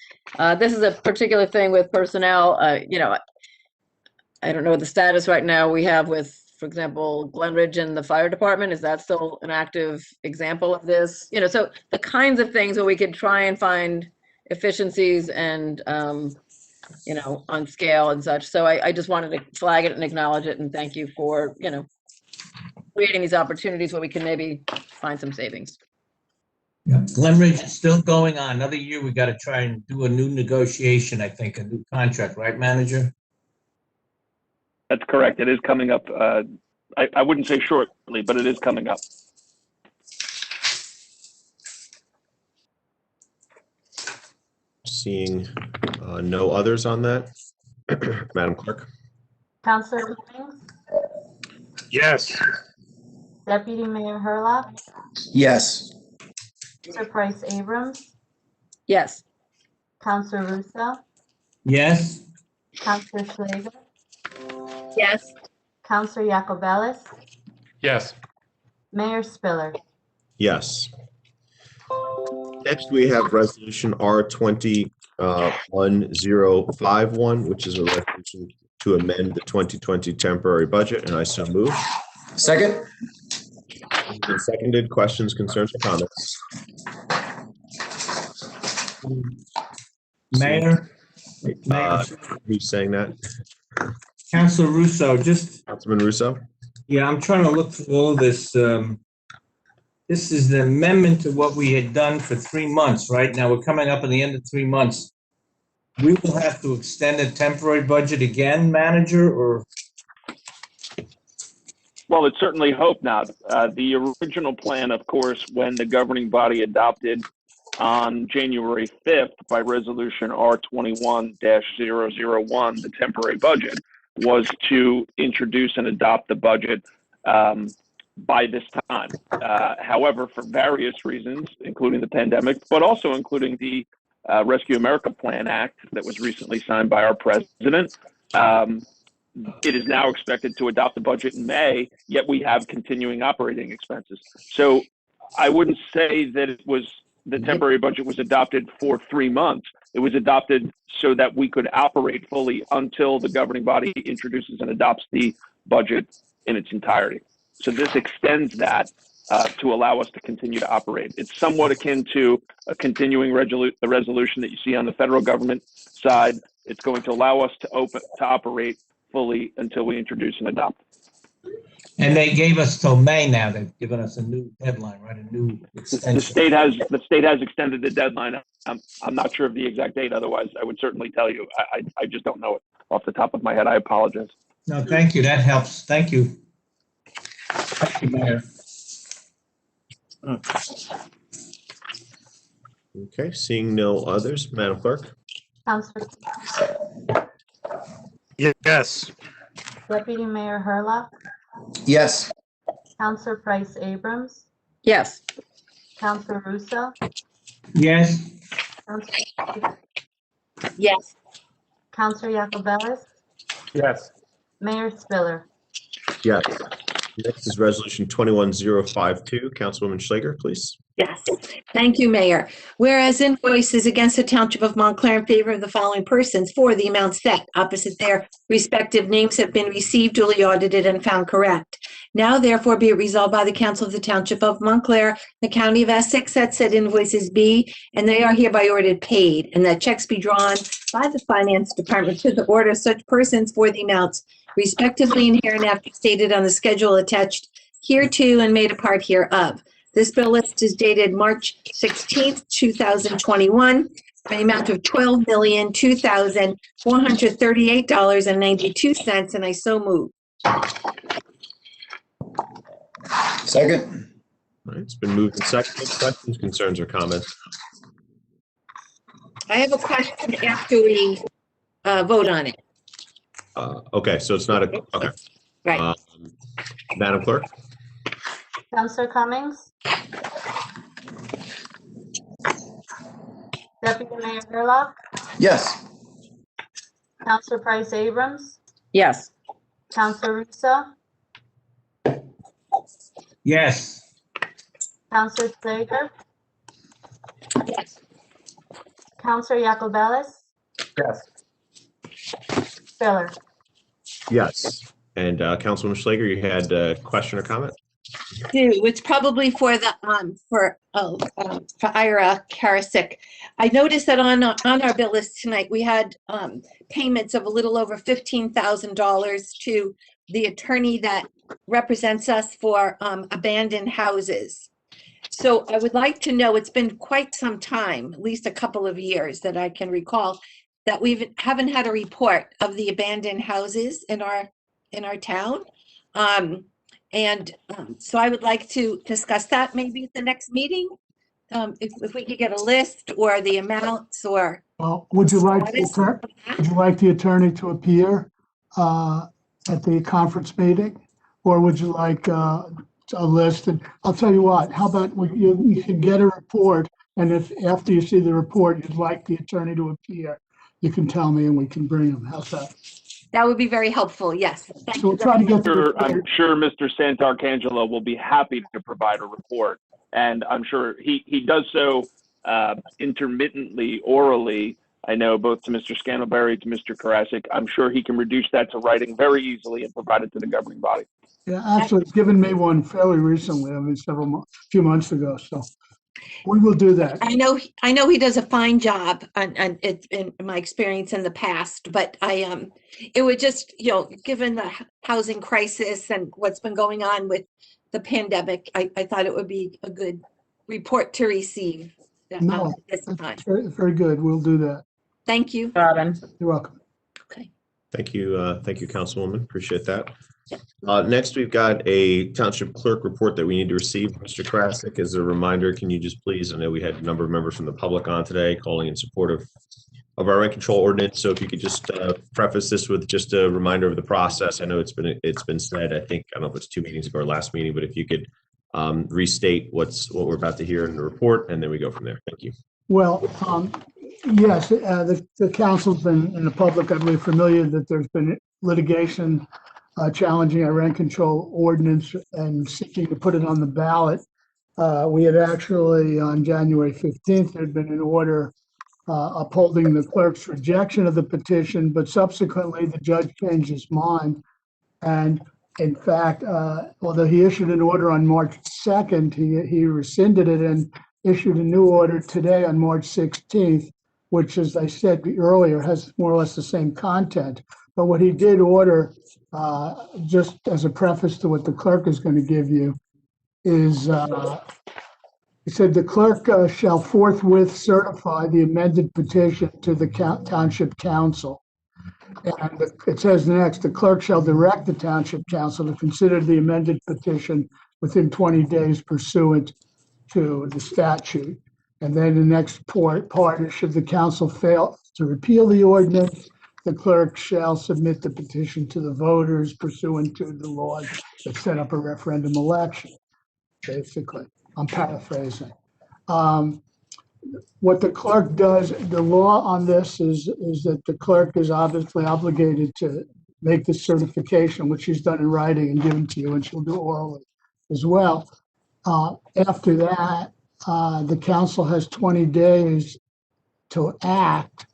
This is a particular thing with personnel. You know, I don't know the status right now we have with, for example, Glenridge and the fire department. Is that still an active example of this? You know, so the kinds of things where we could try and find efficiencies and, you know, on scale and such. So I just wanted to flag it and acknowledge it and thank you for, you know, creating these opportunities where we can maybe find some savings. Yeah, Glenridge is still going on. Another year, we got to try and do a new negotiation, I think, a new contract, right, manager? That's correct. It is coming up. I wouldn't say shortly, but it is coming up. Seeing no others on that. Madam Clerk. Councilor Hewings, Yes. Deputy Mayor Hurlock, Yes. Councilor Price Abrams, Yes. Councilor Russo, Yes? Councilor Schlager, Yes. Councilor Yacobelis, Yes. Mayor Spiller. Yes. Next, we have resolution R-20-1051, which is a resolution to amend the 2020 temporary budget, and I so move. Second? Moved and seconded. Questions, concerns, or comments? Mayor? Who's saying that? Councilor Russo, just, Councilman Russo? yeah, I'm trying to look through all this. This is the amendment to what we had done for 3 months, right? Now we're coming up at the end of 3 months. We will have to extend a temporary budget again, manager, or? Well, it's certainly hope not. The original plan, of course, when the governing body adopted on January 5th by resolution R-21-001, the temporary budget, was to introduce and adopt the budget by this time. However, for various reasons, including the pandemic, but also including the Rescue America Plan Act that was recently signed by our president, it is now expected to adopt the budget in May, yet we have continuing operating expenses. So I wouldn't say that it was the temporary budget was adopted for 3 months. It was adopted so that we could operate fully until the governing body introduces and adopts the budget in its entirety. So this extends that to allow us to continue to operate. It's somewhat akin to a continuing resolution that you see on the federal government side. It's going to allow us to operate fully until we introduce and adopt. And they gave us till May now. They've given us a new deadline, right? A new extension. The state has extended the deadline. I'm not sure of the exact date. Otherwise, I would certainly tell you. I just don't know it off the top of my head. I apologize. No, thank you. That helps. Thank you. Thank you, Mayor. Okay, seeing no others, Madam Clerk. Councilor Yes. Deputy Mayor Hurlock, Yes. Councilor Price Abrams, Yes. Councilor Russo, Yes? Councilor Yes. Councilor Yacobelis, Yes. Mayor Spiller. Yes. Next is resolution 21-052. Councilwoman Schlager, please. Yes, thank you, Mayor. Whereas invoices against the Township of Montclair in favor of the following persons for the amount set opposite their respective names have been received, duly audited, and found correct. Now therefore be it resolved by the Council of the Township of Montclair, the County of Essex, that said invoices be, and they are hereby ordered paid, and that checks be drawn by the Finance Department to the order of such persons for the amounts respectively and hereinafter stated on the schedule attached hereto and made a part hereof. This bill list is dated March 16th, 2021, for the amount of $12,002,438.92, and I so move. Second. All right, it's been moved and seconded. Questions, concerns, or comments? I have a question after we vote on it. Okay, so it's not a, okay. Right. Madam Clerk? Councillor Cummings? Deputy Mayor Gerlach? Yes. Councillor Price Abrams? Yes. Councillor Russo? Yes. Councillor Slager? Yes. Councillor Yacobelis? Yes. Spiller? Yes. And Councilwoman Schlager, you had a question or comment? It's probably for the for Ira Karasik. I noticed that on our bill list tonight we had payments of a little over $15,000 to the attorney that represents us for abandoned houses. So I would like to know, it's been quite some time, at least a couple of years that I can recall, that we haven't had a report of the abandoned houses in our town. So I would like to discuss that maybe at the next meeting. If we could get a list or the amounts or. Well, would you like the attorney to appear at the conference meeting? Or would you like a list? And I'll tell you what, how about you can get a report, and if after you see the report, you'd like the attorney to appear, you can tell me and we can bring him. How's that? That would be very helpful, yes. Thank So we'll you try to very get much. I'm sure Mr. Santarcangelo will be happy to provide a report. And I'm sure he does so intermittently, orally. I know both to Mr. Scantlebury, to Mr. Karasik. I'm sure he can reduce that to writing very easily and provide it to the governing body. Yeah, actually, it's given me one fairly recently. I mean, few months ago. So we will do that. I know he does a fine job, and it's in my experience in the past. But it would just, given the housing crisis and what's been going on with the pandemic, I thought it would be a good report to receive. No, this time. very, very good. We'll do that. Thank you. Robin. You're welcome. Okay. Thank you, Councilwoman. Appreciate that. Next, we've got a township clerk report that we need to receive. Mr. Karasik, as a reminder, can you just please, I know we had a number of members from the public on today calling in support of our rent control ordinance. So if you could just preface this with just a reminder of the process. I know it's been said, I don't know if it's 2 meetings ago or last meeting, but if you could restate what we're about to hear in the report, and then we go from there. Thank you. Well, yes, the council's been, and the public, I believe, familiar that there's been litigation challenging our rent control ordinance and seeking to put it on the ballot. We had actually, on January 15th, there had been an order upholding the clerk's rejection of the petition, but subsequently the judge changed his mind. And in fact, although he issued an order on March 2nd, he rescinded it and issued a new order today on March 16th, which, as I said earlier, has more or less the same content. But what he did order, just as a preface to what the clerk is going to give you, is he said the clerk shall forthwith certify the amended petition to the Township Council. And it says next, the clerk shall direct the Township Council to consider the amended petition within 20 days pursuant to the statute. And then the next part is, should the council fail to repeal the ordinance, the clerk shall submit the petition to the voters pursuant to the laws that set up a referendum election. Basically, I'm paraphrasing. What the clerk does, the law on this is that the clerk is obviously obligated to make the certification, which she's done in writing and given to you, and she'll do orally as well. After that, the council has 20 days to act,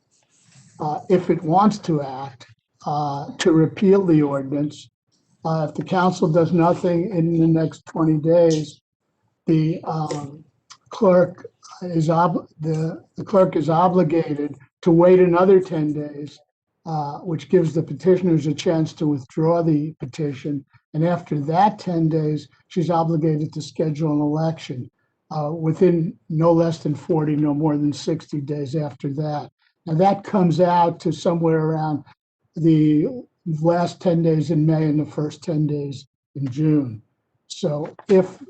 if it wants to act, to repeal the ordinance. If the council does nothing in the next 20 days, the clerk is obligated to wait another 10 days, which gives the petitioners a chance to withdraw the petition And after that 10 days, she's obligated to schedule an election within no less than 40, no more than 60 days after that. Now that comes out to somewhere around the last 10 days in May and the first 10 days in June. So if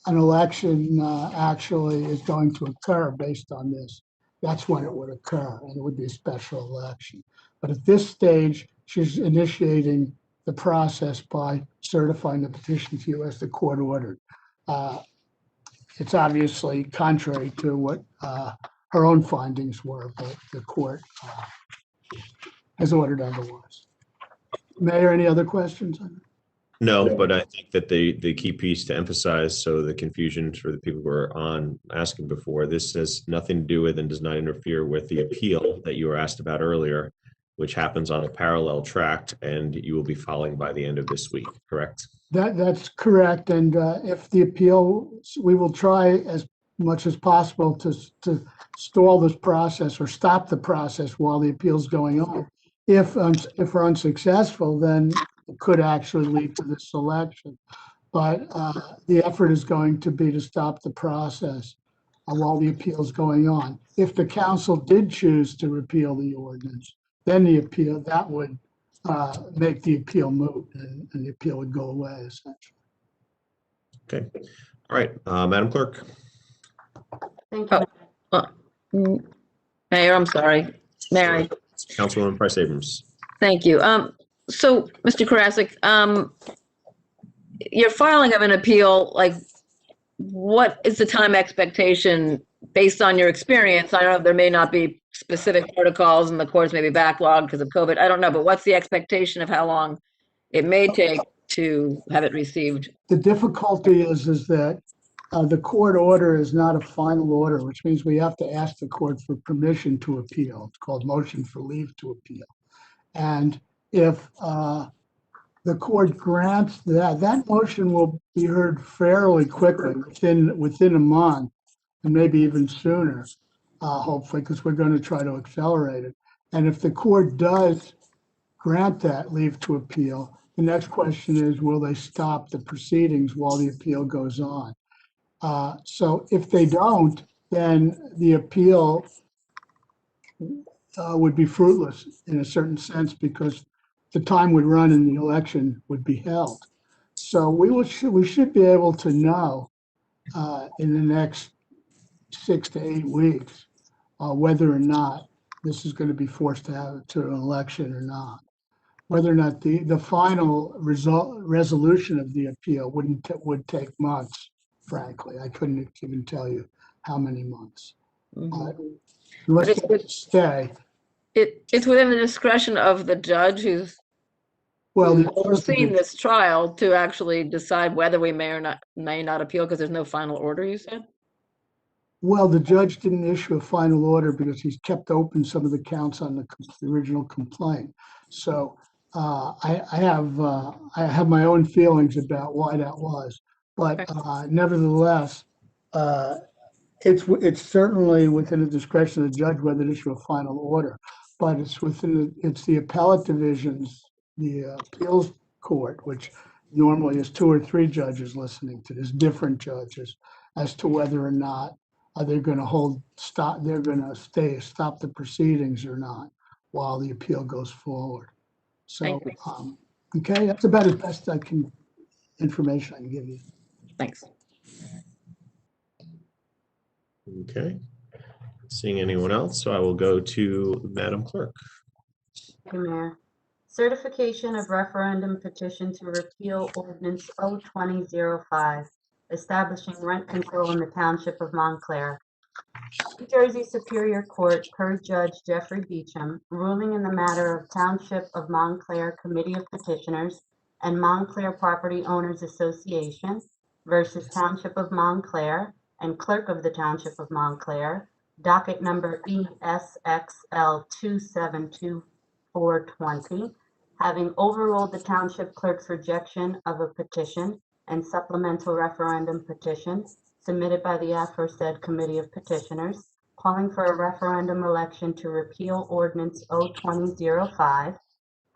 an election actually is going to occur based on this, that's when it would occur, and it would be a special election. But at this stage, she's initiating the process by certifying the petition to you as the court ordered. It's obviously contrary to what her own findings were, but the court has ordered otherwise. Mayor, any other questions? No, but I think that the key piece to emphasize, so the confusion for the people who are on asking before, this has nothing to do with and does not interfere with the appeal that you were asked about earlier, which happens on a parallel track, and you will be filing by the end of this week, correct? That's correct. And if the appeal, we will try as much as possible to stall this process or stop the process while the appeal is going on. If we're unsuccessful, then it could actually lead to this election. But the effort is going to be to stop the process while the appeal is going on. If the council did choose to repeal the ordinance, then the appeal, that would make the appeal moot, and the appeal would go away, essentially. Okay. All right, Madam Clerk. Thank you. Mayor, I'm sorry. Mary. Councilwoman Price Abrams. Thank you. So, Mr. Karasik, your filing of an appeal, like, what is the time expectation based on your experience? I know there may not be specific protocols and the courts may be backlogged because of COVID. I don't know, but what's the expectation of how long it may take to have it received? The difficulty is that the court order is not a final order, which means we have to ask the court for permission to appeal. It's called motion for leave to appeal. And if the court grants that, that motion will be heard fairly quickly, within a month, and maybe even sooner, hopefully, because we're going to try to accelerate it. And if the court does grant that leave to appeal, the next question is, will they stop the proceedings while the appeal goes on? So if they don't, then the appeal would be fruitless in a certain sense, because the time would run and the election would be held. So we should be able to know in the next 6 to 8 weeks whether or not this is going to be forced to have to an election or not. Whether or not the final resolution of the appeal would take months. Frankly, I couldn't even tell you how many months. Unless they stay. It's within the discretion of the judge who's overseeing this trial to actually decide whether we may or may not appeal, because there's no final order, you said? Well, the judge didn't issue a final order because he's kept open some of the counts on the original complaint. So I have my own feelings about why that was, but nevertheless, it's certainly within the discretion of the judge whether to issue a final order. But it's the appellate divisions, the appeals court, which normally is 2 or 3 judges listening to this, different judges, as to whether or not they're going to stop the proceedings or not while the appeal goes forward. So, okay, that's about as best information I can give you. Thanks. Okay. Seeing anyone else, so I will go to Madam Clerk. Thank you, Mayor. Certification of referendum petition to repeal Ordinance O-20-05, establishing rent control in the Township of Montclair. New Jersey Superior Court, per Judge Jeffrey Beecham, ruling in the matter of Township of Montclair Committee of Petitioners and Montclair Property Owners Association versus Township of Montclair and Clerk of the Township of Montclair, docket number ESXL 272420, having overruled the Township Clerk's rejection of a petition and supplemental referendum petition submitted by the aforesaid Committee of Petitioners, calling for a referendum election to repeal Ordinance O-20-05,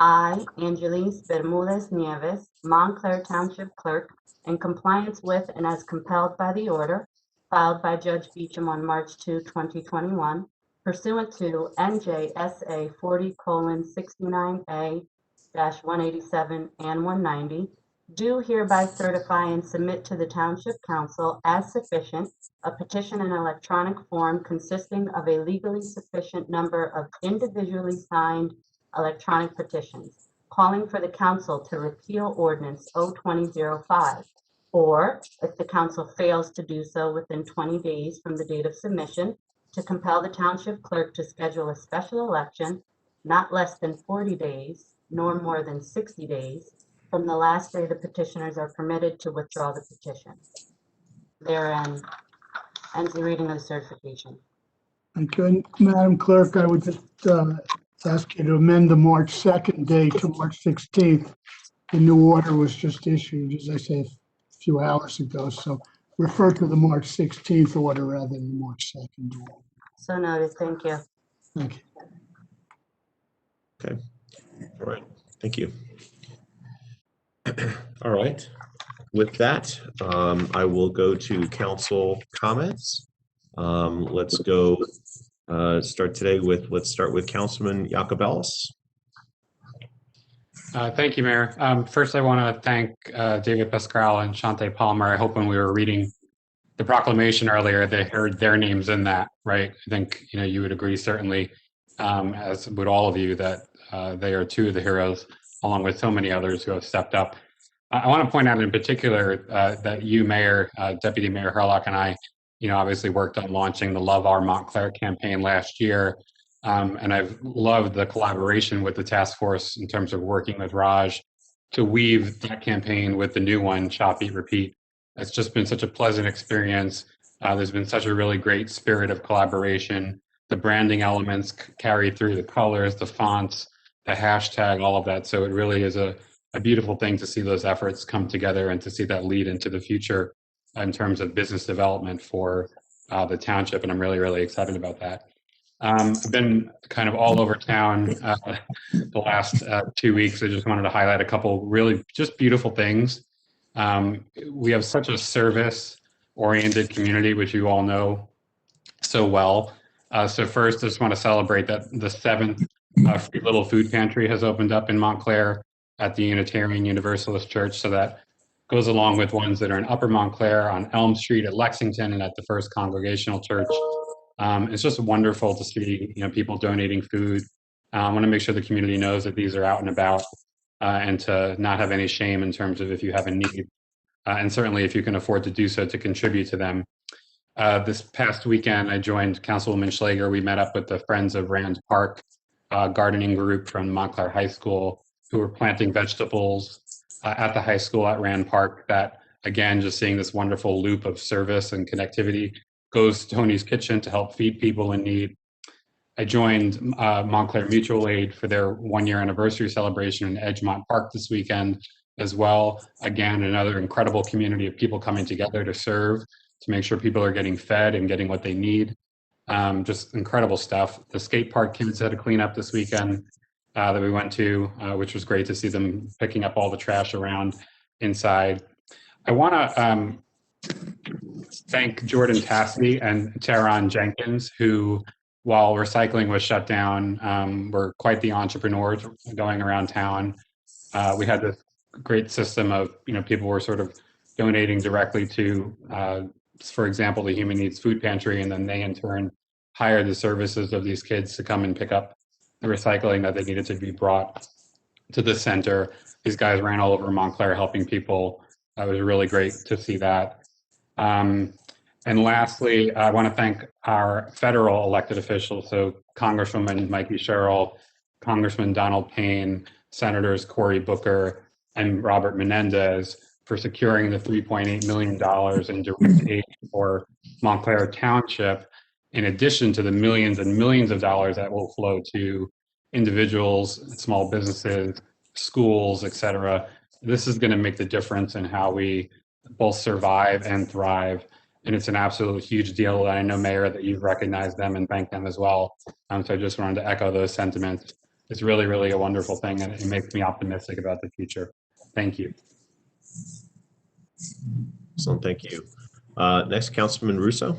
I, Angelis Bermudez Nieves, Montclair Township Clerk, in compliance with and as compelled by the order filed by Judge Beecham on March 2, 2021, pursuant to NJSA 40:69A-187 and 190, do hereby certify and submit to the Township Council as sufficient a petition in electronic form consisting of a legally sufficient number of individually signed electronic petitions, calling for the council to repeal Ordinance O-20-05, or if the council fails to do so within 20 days from the date of submission, to compel the township clerk to schedule a special election not less than 40 days, nor more than 60 days, from the last day the petitioners are permitted to withdraw the petition. Therein ends the reading of the certification. Okay, Madam Clerk, I would just ask you to amend the March 2nd date to March 16th. The new order was just issued, as I said, a few hours ago, so refer to the March 16th order rather than the March 2nd order. So noted. Thank you. Thank you. Okay. All right. Thank you. All right. With that, I will go to council comments. Let's go let's start with Councilman Yacobelis. Thank you, Mayor. First, I want to thank David Pascrell and Shante Palmer. I hope when we were reading the proclamation earlier, they heard their names in that, right? I think you would agree, certainly, as would all of you, that they are two of the heroes, along with so many others who have stepped up. I want to point out in particular that you, Mayor, Deputy Mayor Herlock, and I, obviously worked on launching the Love Our Montclair campaign last year. And I've loved the collaboration with the task force in terms of working with Raj to weave that campaign with the new one, Shop, Eat, Repeat. It's just been such a pleasant experience. There's been such a really great spirit of collaboration. The branding elements carry through, the colors, the fonts, the hashtag, all of that. So it really is a beautiful thing to see those efforts come together and to see that lead into the future in terms of business development for the township. And I'm really, really excited about that. I've been kind of all over town the last 2 weeks. I just wanted to highlight a couple really just beautiful things. We have such a service-oriented community, which you all know so well. So first, I just want to celebrate that the 7th free little food pantry has opened up in Montclair at the Unitarian Universalist Church. So that goes along with ones that are in Upper Montclair, on Elm Street, at Lexington, and at the First Congregational Church. It's just wonderful to see people donating food. I want to make sure the community knows that these are out and about, and to not have any shame in terms of if you have a need, and certainly if you can afford to do so, to contribute to them. This past weekend, I joined Councilwoman Schlager. We met up with the Friends of Rand Park gardening group from Montclair High School, who were planting vegetables at the high school at Rand Park. That, again, just seeing this wonderful loop of service and connectivity goes to Toni's Kitchen to help feed people in need. I joined Montclair Mutual Aid for their 1-year anniversary celebration in Edgemont Park this weekend as well. Again, another incredible community of people coming together to serve, to make sure people are getting fed and getting what they need. Just incredible stuff. The skate park kids had a cleanup this weekend that we went to, which was great to see them picking up all the trash around inside. I want to thank Jordan Tassy and Taron Jenkins, who, while recycling was shut down, were quite the entrepreneurs going around town. We had this great system of, people were sort of donating directly to, for example, the Human Needs Food Pantry, and then they in turn hired the services of these kids to come and pick up the recycling that they needed to be brought to the center. These guys ran all over Montclair helping people. It was really great to see that. And lastly, I want to thank our federal elected officials, so Congresswoman Mikey Sherrill, Congressman Donald Payne, Senators Cory Booker and Robert Menendez, for securing the $3.8 million in direct aid for Montclair Township, in addition to the millions and millions of dollars that will flow to individuals, small businesses, schools, et cetera. This is going to make the difference in how we both survive and thrive. And it's an absolute huge deal. I know, Mayor, that you've recognized them and thanked them as well. So I just wanted to echo those sentiments. it's really, really a wonderful thing, and it makes me optimistic about the future. Thank you. So thank you. Next, Councilman Russo.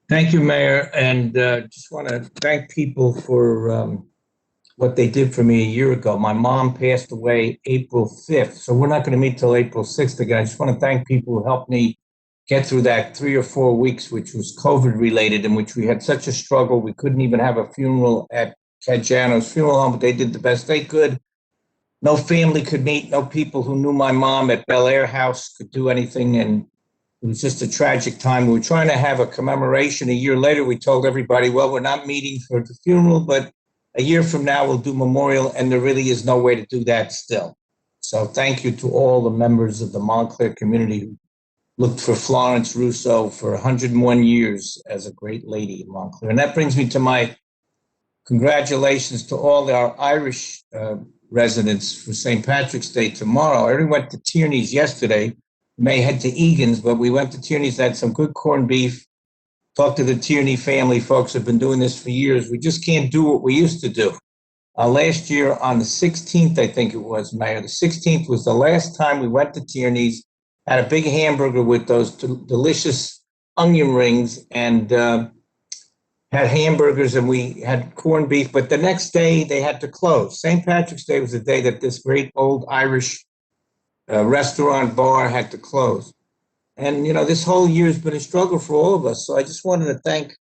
Thank you, Mayor, and just want to thank people for what they did for me a year ago. My mom passed away April 5th, so we're not going to meet till April 6th again. I just want to thank people who helped me get through that 3 or 4 weeks, which was COVID related, in which we had such a struggle. We couldn't even have a funeral at Caggiano's funeral home, but they did the best they could. No family could meet, no people who knew my mom at Bel Air House could do anything, and it was just a tragic time. We were trying to have a commemoration. A year later, we told everybody, well, we're not meeting for the funeral, but a year from now, we'll do memorial, and there really is no way to do that still. So thank you to all the members of the Montclair community who looked for Florence Russo for 101 years as a great lady in Montclair. And that brings me to my congratulations to all our Irish residents for St. Patrick's Day tomorrow. I already went to Tierney's yesterday. May head to Egan's, but we went to Tierney's, had some good corned beef. Talked to the Tierney family. Folks have been doing this for years. We just can't do what we used to do. Last year on the 16th, I think it was, Mayor, the 16th was the last time we went to Tierney's, had a big hamburger with those delicious onion rings, and had hamburgers, and we had corned beef. But the next day they had to close. St. Patrick's Day was the day that this great old Irish restaurant bar had to close. And, you know, this whole year's been a struggle for all of us. So I just wanted to thank,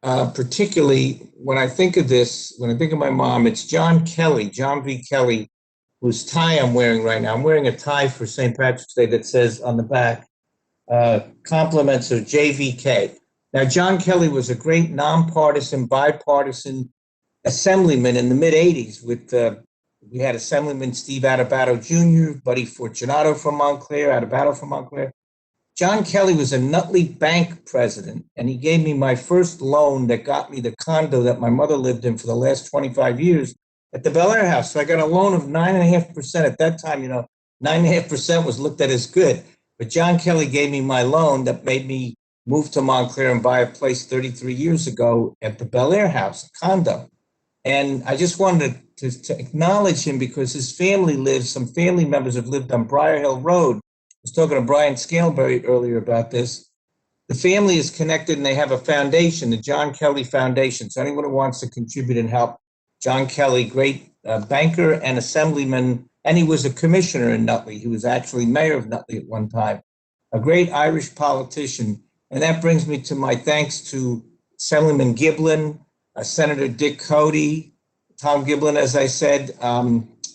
particularly when I think of this, when I think of my mom, it's John V. Kelly, whose tie I'm wearing right now. I'm wearing a tie for St. Patrick's Day that says on the back, compliments of JVK. Now, John Kelly was a great nonpartisan, bipartisan assemblyman in the mid-'80s with we had Assemblyman Steve Adebato Jr., Buddy Fortunato from Montclair, Adebato from Montclair. John Kelly was a Nutley Bank president, and he gave me my first loan that got me the condo that my mother lived in for the last 25 years at the Bel Air House. So I got a loan of 9.5%. At that time, you know, 9.5% was looked at as good. But John Kelly gave me my loan that made me move to Montclair and buy a place 33 years ago at the Bel Air House, a condo. And I just wanted to acknowledge him because his family lives, some family members have lived on Briar Hill Road. I was talking to Brian Scalberry earlier about this. The family is connected and they have a foundation, the John Kelly Foundation. So anyone who wants to contribute and help, John Kelly, great banker and assemblyman, and he was a commissioner in Nutley. He was actually mayor of Nutley at one time, a great Irish politician. And that brings me to my thanks to Assemblyman Giblin, Senator Dick Cody, Tom Giblin, as I said,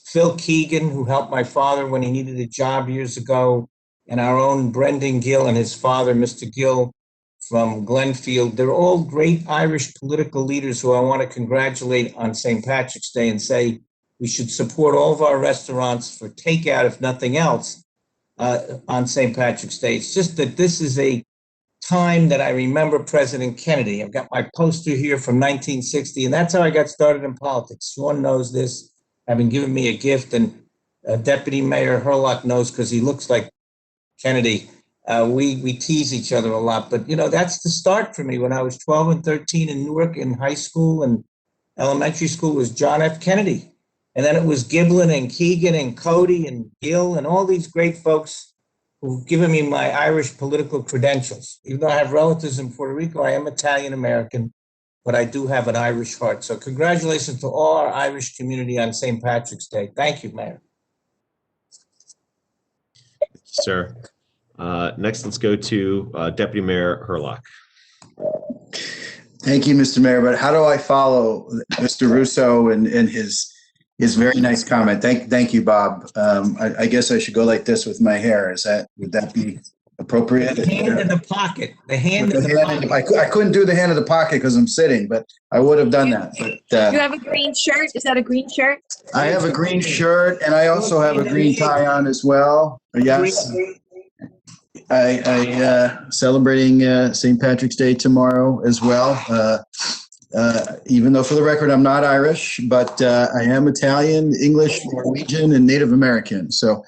Phil Keegan, who helped my father when he needed a job years ago, and our own Brendan Gill and his father, Mr. Gill from Glenfield. They're all great Irish political leaders who I want to congratulate on St. Patrick's Day and say we should support all of our restaurants for takeout, if nothing else, on St. Patrick's Day. It's just that this is a time that I remember President Kennedy. I've got my poster here from 1960, and that's how I got started in politics. Sean knows this, having given me a gift, and Deputy Mayor Herlock knows because he looks like Kennedy. We tease each other a lot, but you know, that's the start for me. When I was 12 and 13 in Newark in high school and elementary school was John F. Kennedy. And then it was Giblin and Keegan and Cody and Gill and all these great folks who've given me my Irish political credentials. Even though I have relatives in Puerto Rico, I am Italian American, but I do have an Irish heart. So congratulations to all our Irish community on St. Patrick's Day. Thank you, Mayor. Sir. Next, let's go to Deputy Mayor Herlock. Thank you, Mr. Mayor. But how do I follow Mr. Russo and his very nice comment? Thank you, Bob. I guess I should go like this with my hair. Would that be appropriate? The hand in the pocket. The hand in the pocket. I couldn't do the hand in the pocket because I'm sitting, but I would have done that. But You have a green shirt? Is that a green shirt? I have a green shirt, and I also have a green tie on as well. Yes. I celebrating St. Patrick's Day tomorrow as well. Even though for the record, I'm not Irish, but I am Italian, English, Norwegian, and Native American. So,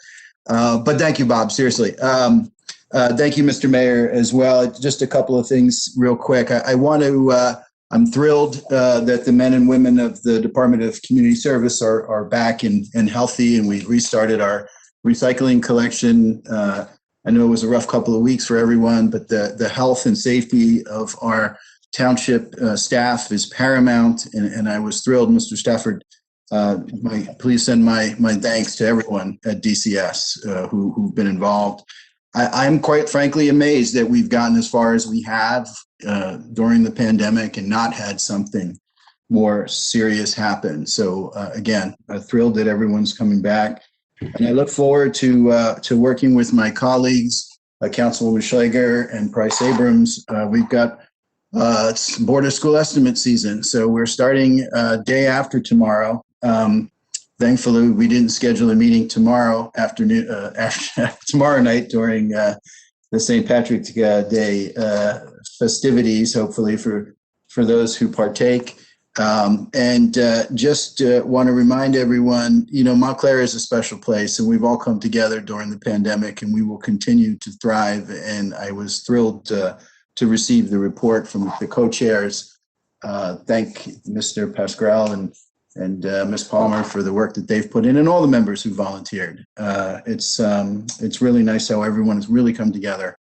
but thank you, Bob, seriously. Thank you, Mr. Mayor, as well. Just a couple of things real quick. I want to I'm thrilled that the men and women of the Department of Community Service are back and healthy, and we restarted our recycling collection. I know it was a rough couple of weeks for everyone, but the health and safety of our township staff is paramount, and I was thrilled, Mr. Stafford. Please send my thanks to everyone at DCS who've been involved. I'm quite frankly amazed that we've gotten as far as we have during the pandemic and not had something more serious happen. So again, thrilled that everyone's coming back, and I look forward to working with my colleagues, Councilwoman Schleger and Price Abrams. We've got it's Board of School estimate season, so we're starting day after tomorrow. Thankfully, we didn't schedule a meeting tomorrow afternoon, tomorrow night during the St. Patrick's Day festivities, hopefully for those who partake. Just want to remind everyone, Montclair is a special place, and we've all come together during the pandemic, and we will continue to thrive. And I was thrilled to receive the report from the co-chairs. Thank Mr. Pascrell and Ms. Palmer for the work that they've put in, and all the members who volunteered. It's really nice how everyone has really come together,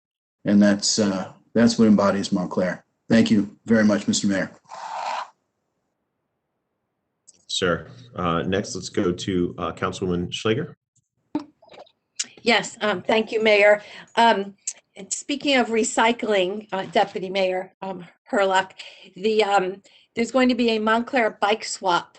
and that's what embodies Montclair. Thank you very much, Mr. Mayor. Sir, next let's go to Councilwoman Schleger. Yes, thank you, Mayor. And speaking of recycling, Deputy Mayor Herlock, there's going to be a Montclair bike swap,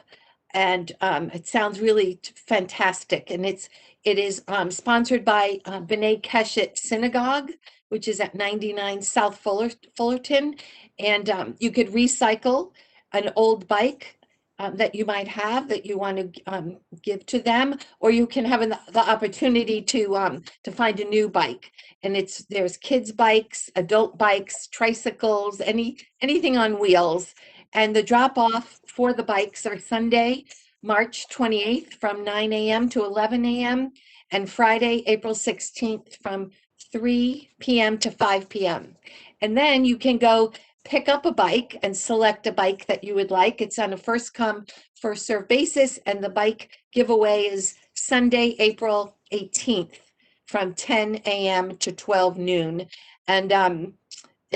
and it sounds really fantastic. And it is sponsored by B'nai Keshet Synagogue, which is at 99 South Fullerton. And you could recycle an old bike that you might have that you want to give to them, or you can have the opportunity to find a new bike. And there's kids bikes, adult bikes, tricycles, anything on wheels. And the drop off for the bikes are Sunday, March 28th from 9 a.m. to 11 a.m. and Friday, April 16th from 3 p.m. to 5 p.m. And then you can go pick up a bike and select a bike that you would like. It's on a first come, first serve basis. And the bike giveaway is Sunday, April 18th from 10 a.m. to 12 noon. And I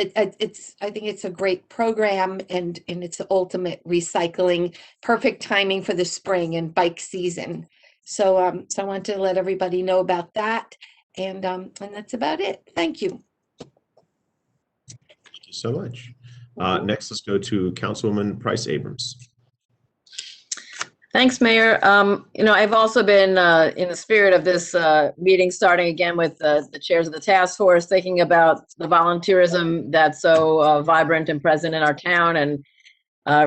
think it's a great program, and it's the ultimate recycling, perfect timing for the spring and bike season. So I want to let everybody know about that. And that's about it. Thank you. Thank you so much. Next, let's go to Councilwoman Price Abrams. Thanks, Mayor. I've also been in the spirit of this meeting, starting again with the chairs of the task force, thinking about the volunteerism that's so vibrant and present in our town. And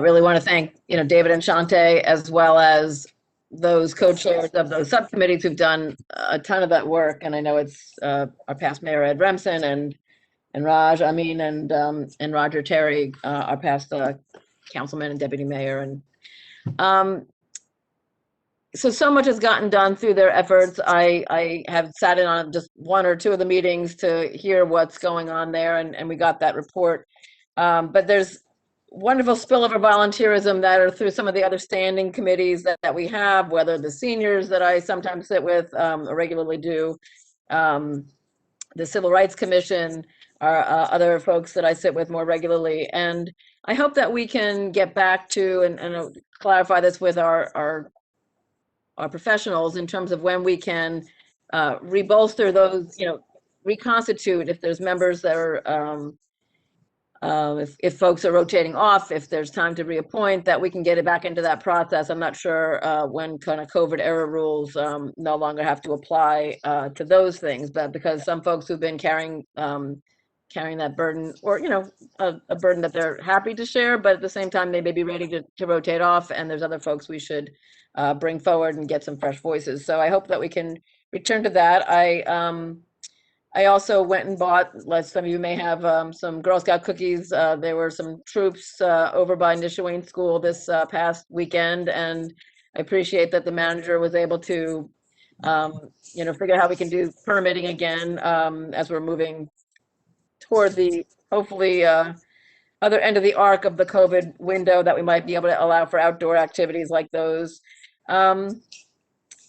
really want to thank, David and Shante, as well as those co-chairs of those subcommittees who've done a ton of that work. And I know it's our past Mayor Ed Remsen and Raj Amin and Roger Terry, our past councilman and deputy mayor. And so much has gotten done through their efforts. I have sat in on just one or two of the meetings to hear what's going on there, and we got that report. But there's wonderful spillover volunteerism that are through some of the other standing committees that we have, whether the seniors that I sometimes sit with or regularly do, the Civil Rights Commission, other folks that I sit with more regularly. And I hope that we can get back to and clarify this with our professionals in terms of when we can rebolster those, reconstitute if there's members that are, if folks are rotating off, if there's time to reappoint, that we can get it back into that process. I'm not sure when kind of COVID era rules no longer have to apply to those things, but because some folks who've been carrying that burden, or a burden that they're happy to share, but at the same time they may be ready to rotate off, and there's other folks we should bring forward and get some fresh voices. So I hope that we can return to that. I also went and bought, like some of you may have, some Girl Scout cookies. There were some troops over by Nishawayne School this past weekend, and I appreciate that the manager was able to figure out how we can do permitting again as we're moving toward the hopefully other end of the arc of the COVID window that we might be able to allow for outdoor activities like those. I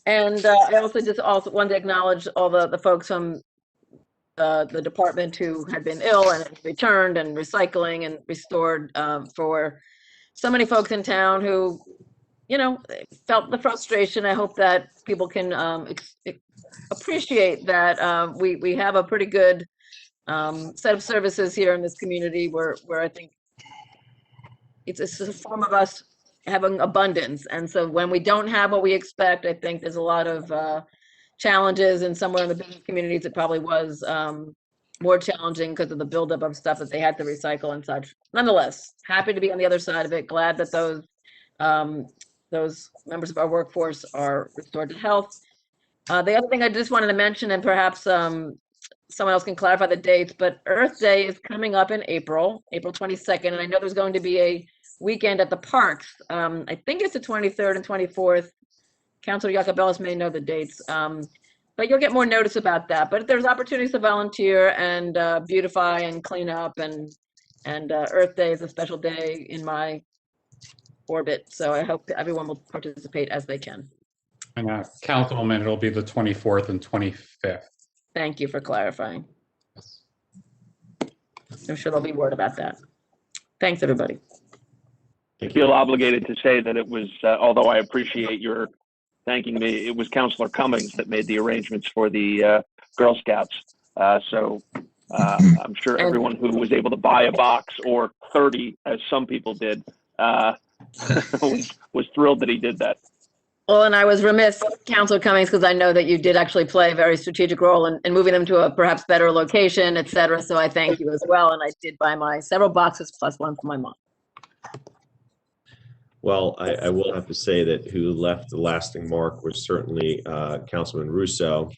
also wanted to acknowledge all the folks from the department who had been ill and returned, and recycling and restored, for so many folks in town who, felt the frustration. I hope that people can appreciate that we have a pretty good set of services here in this community where I think it's a form of us having abundance. And so when we don't have what we expect, I think there's a lot of challenges, and somewhere in the business communities, it probably was more challenging because of the buildup of stuff that they had to recycle and such. Nonetheless, happy to be on the other side of it. Glad that those members of our workforce are restored to health. The other thing I just wanted to mention, and perhaps someone else can clarify the dates, but Earth Day is coming up in April 22nd, and I know there's going to be a weekend at the parks. I think it's the 23rd and 24th. Councilor Yacobelis may know the dates, but you'll get more notice about that. But there's opportunities to volunteer and beautify and clean up, and Earth Day is a special day in my orbit, so I hope everyone will participate as they can. And Councilwoman, it'll be the 24th and 25th. Thank you for clarifying. I'm sure there'll be word about that. Thanks, everybody. I feel obligated to say that it was, although I appreciate your thanking me, it was Councilor Cummings that made the arrangements for the Girl Scouts. So I'm sure everyone who was able to buy a box or 30, as some people did, was thrilled that he did that. Well, and I was remiss, Councilor Cummings, because I know that you did actually play a very strategic role in moving them to a perhaps better location, et cetera. So I thank you as well. And I did buy my several boxes plus one for my mom. Well, I will have to say that who left the lasting mark was certainly Councilman Russo,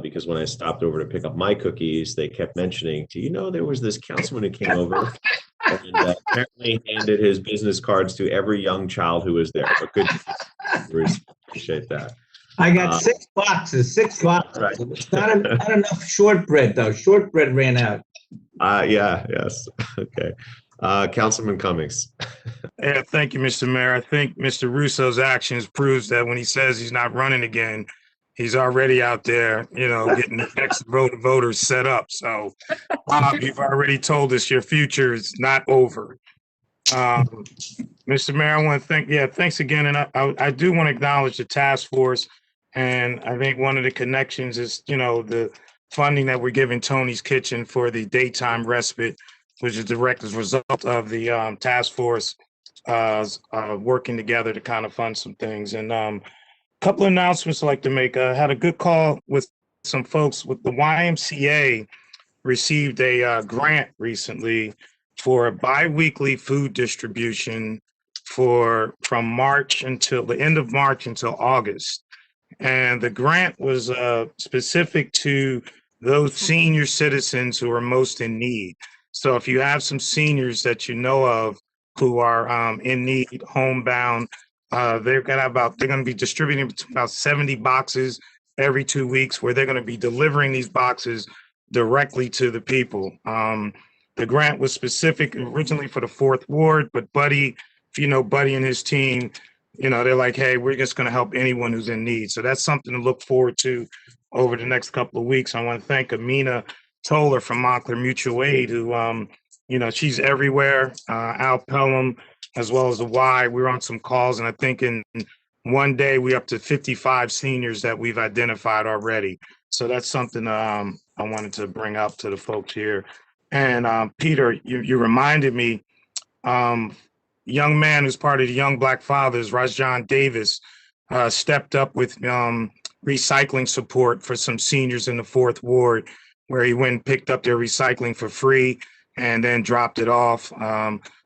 because when I stopped over to pick up my cookies, they kept mentioning, do you know there was this councilman who came over and apparently handed his business cards to every young child who was there. But good, Bruce, appreciate that. I got 6 boxes. Right. It's not enough shortbread, though. Shortbread ran out. Yes. Okay. Councilman Cummings. Yeah, thank you, Mr. Mayor. I think Mr. Russo's actions proves that when he says he's not running again, he's already out there, getting the next vote of voters set up. So, you've already told us your future is not over. Mr. Mayor, I want to thanks again. And I do want to acknowledge the task force. And I think one of the connections is, the funding that we're giving Toni's Kitchen for the daytime respite, which is direct as a result of the task force working together to kind of fund some things. And couple of announcements I'd like to make. I had a good call with some folks with the YMCA received a grant recently for a bi-weekly food distribution from March until the end of March until August. And the grant was specific to those senior citizens who are most in need. So if you have some seniors that you know of who are in need, homebound, they're going to be distributing about 70 boxes every 2 weeks, where they're going to be delivering these boxes directly to the people. The grant was specific originally for the 4th Ward, but Buddy, if you know Buddy and his team, they're like, hey, we're just going to help anyone who's in need. So that's something to look forward to over the next couple of weeks. I want to thank Amina Toller from Montclair Mutual Aid, who, she's everywhere. Al Pelham, as well as the Y. We were on some calls, and I think in one day we up to 55 seniors that we've identified already. So that's something I wanted to bring up to the folks here. And Peter, you reminded me, young man who's part of the Young Black Fathers, Rajan Davis, stepped up with recycling support for some seniors in the 4th Ward, where he went and picked up their recycling for free and then dropped it off.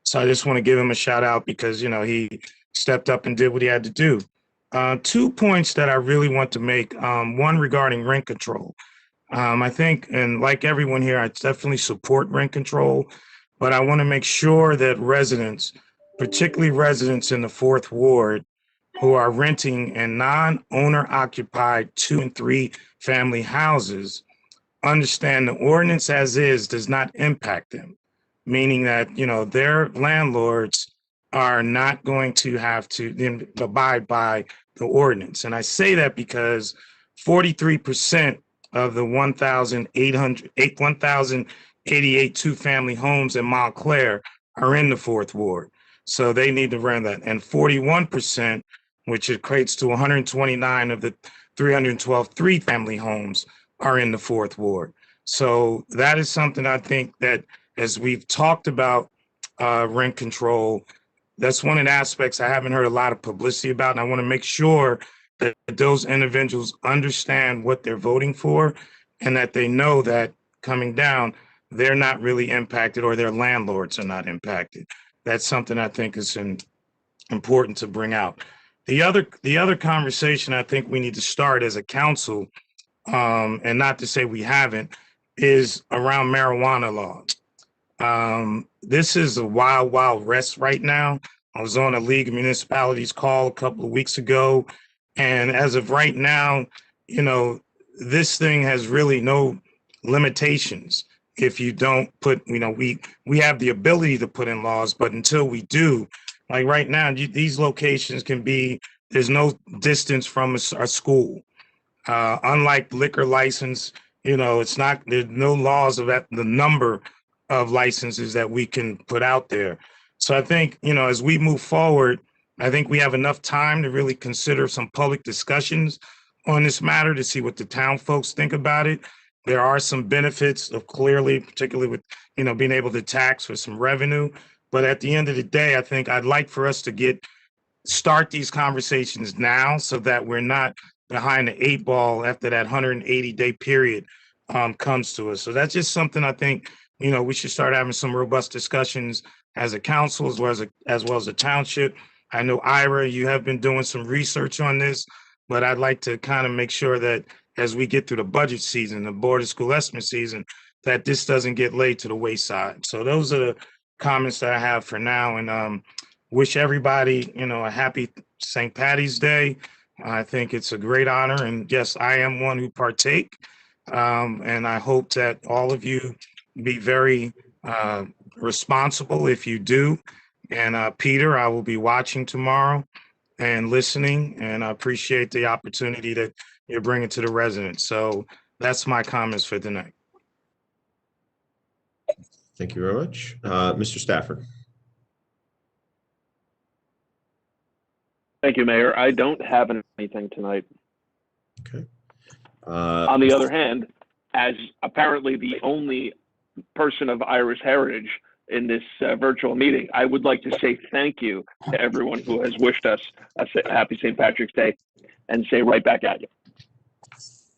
So I just want to give him a shout out because, he stepped up and did what he had to do. 2 points that I really want to make. One regarding rent control. I think, and like everyone here, I definitely support rent control, but I want to make sure that residents, particularly residents in the 4th Ward who are renting in non-owner occupied 2 and 3 family houses, understand the ordinance as is does not impact them. meaning that, their landlords are not going to have to abide by the ordinance. And I say that because 43% of the 1,088 two-family homes in Montclair are in the fourth ward. So they need to run that. And 41%, which equates to 129 of the 312 three-family homes, are in the fourth ward. So that is something I think that, as we've talked about rent control, that's one of the aspects I haven't heard a lot of publicity about. And I want to make sure that those individuals understand what they're voting for, and that they know that coming down, they're not really impacted, or their landlords are not impacted. That's something I think is important to bring out. The other conversation I think we need to start as a council, and not to say we haven't, is around marijuana laws. This is a wild, wild west right now. I was on a League of Municipalities call a couple of weeks ago, and as of right now, this thing has really no limitations. If you don't put, we have the ability to put in laws, but until we do, like right now, these locations can be, there's no distance from a school. Unlike liquor license, it's not, there's no laws of that, the number of licenses that we can put out there. So I think, as we move forward, I think we have enough time to really consider some public discussions on this matter to see what the town folks think about it. There are some benefits of clearly, particularly with, being able to tax for some revenue. But at the end of the day, I think I'd like for us to start these conversations now, so that we're not behind the 8 ball after that 180-day period comes to us. So that's just something I think, we should start having some robust discussions as a council, as well as a township. I know, Ira, you have been doing some research on this, but I'd like to kind of make sure that as we get through the budget season, the Board of School Estimate season, that this doesn't get laid to the wayside. So those are the comments that I have for now, and wish everybody, a happy St. Patty's Day. I think it's a great honor, and yes, I am one who partake, and I hope that all of you be very responsible if you do. And Peter, I will be watching tomorrow and listening, and I appreciate the opportunity that you're bringing to the residents. So that's my comments for tonight. Thank you very much. Mr. Stafford. Thank you, Mayor. I don't have anything tonight. Okay. On the other hand, as apparently the only person of Irish heritage in this virtual meeting, I would like to say thank you to everyone who has wished us a happy St. Patrick's Day, and say right back at you.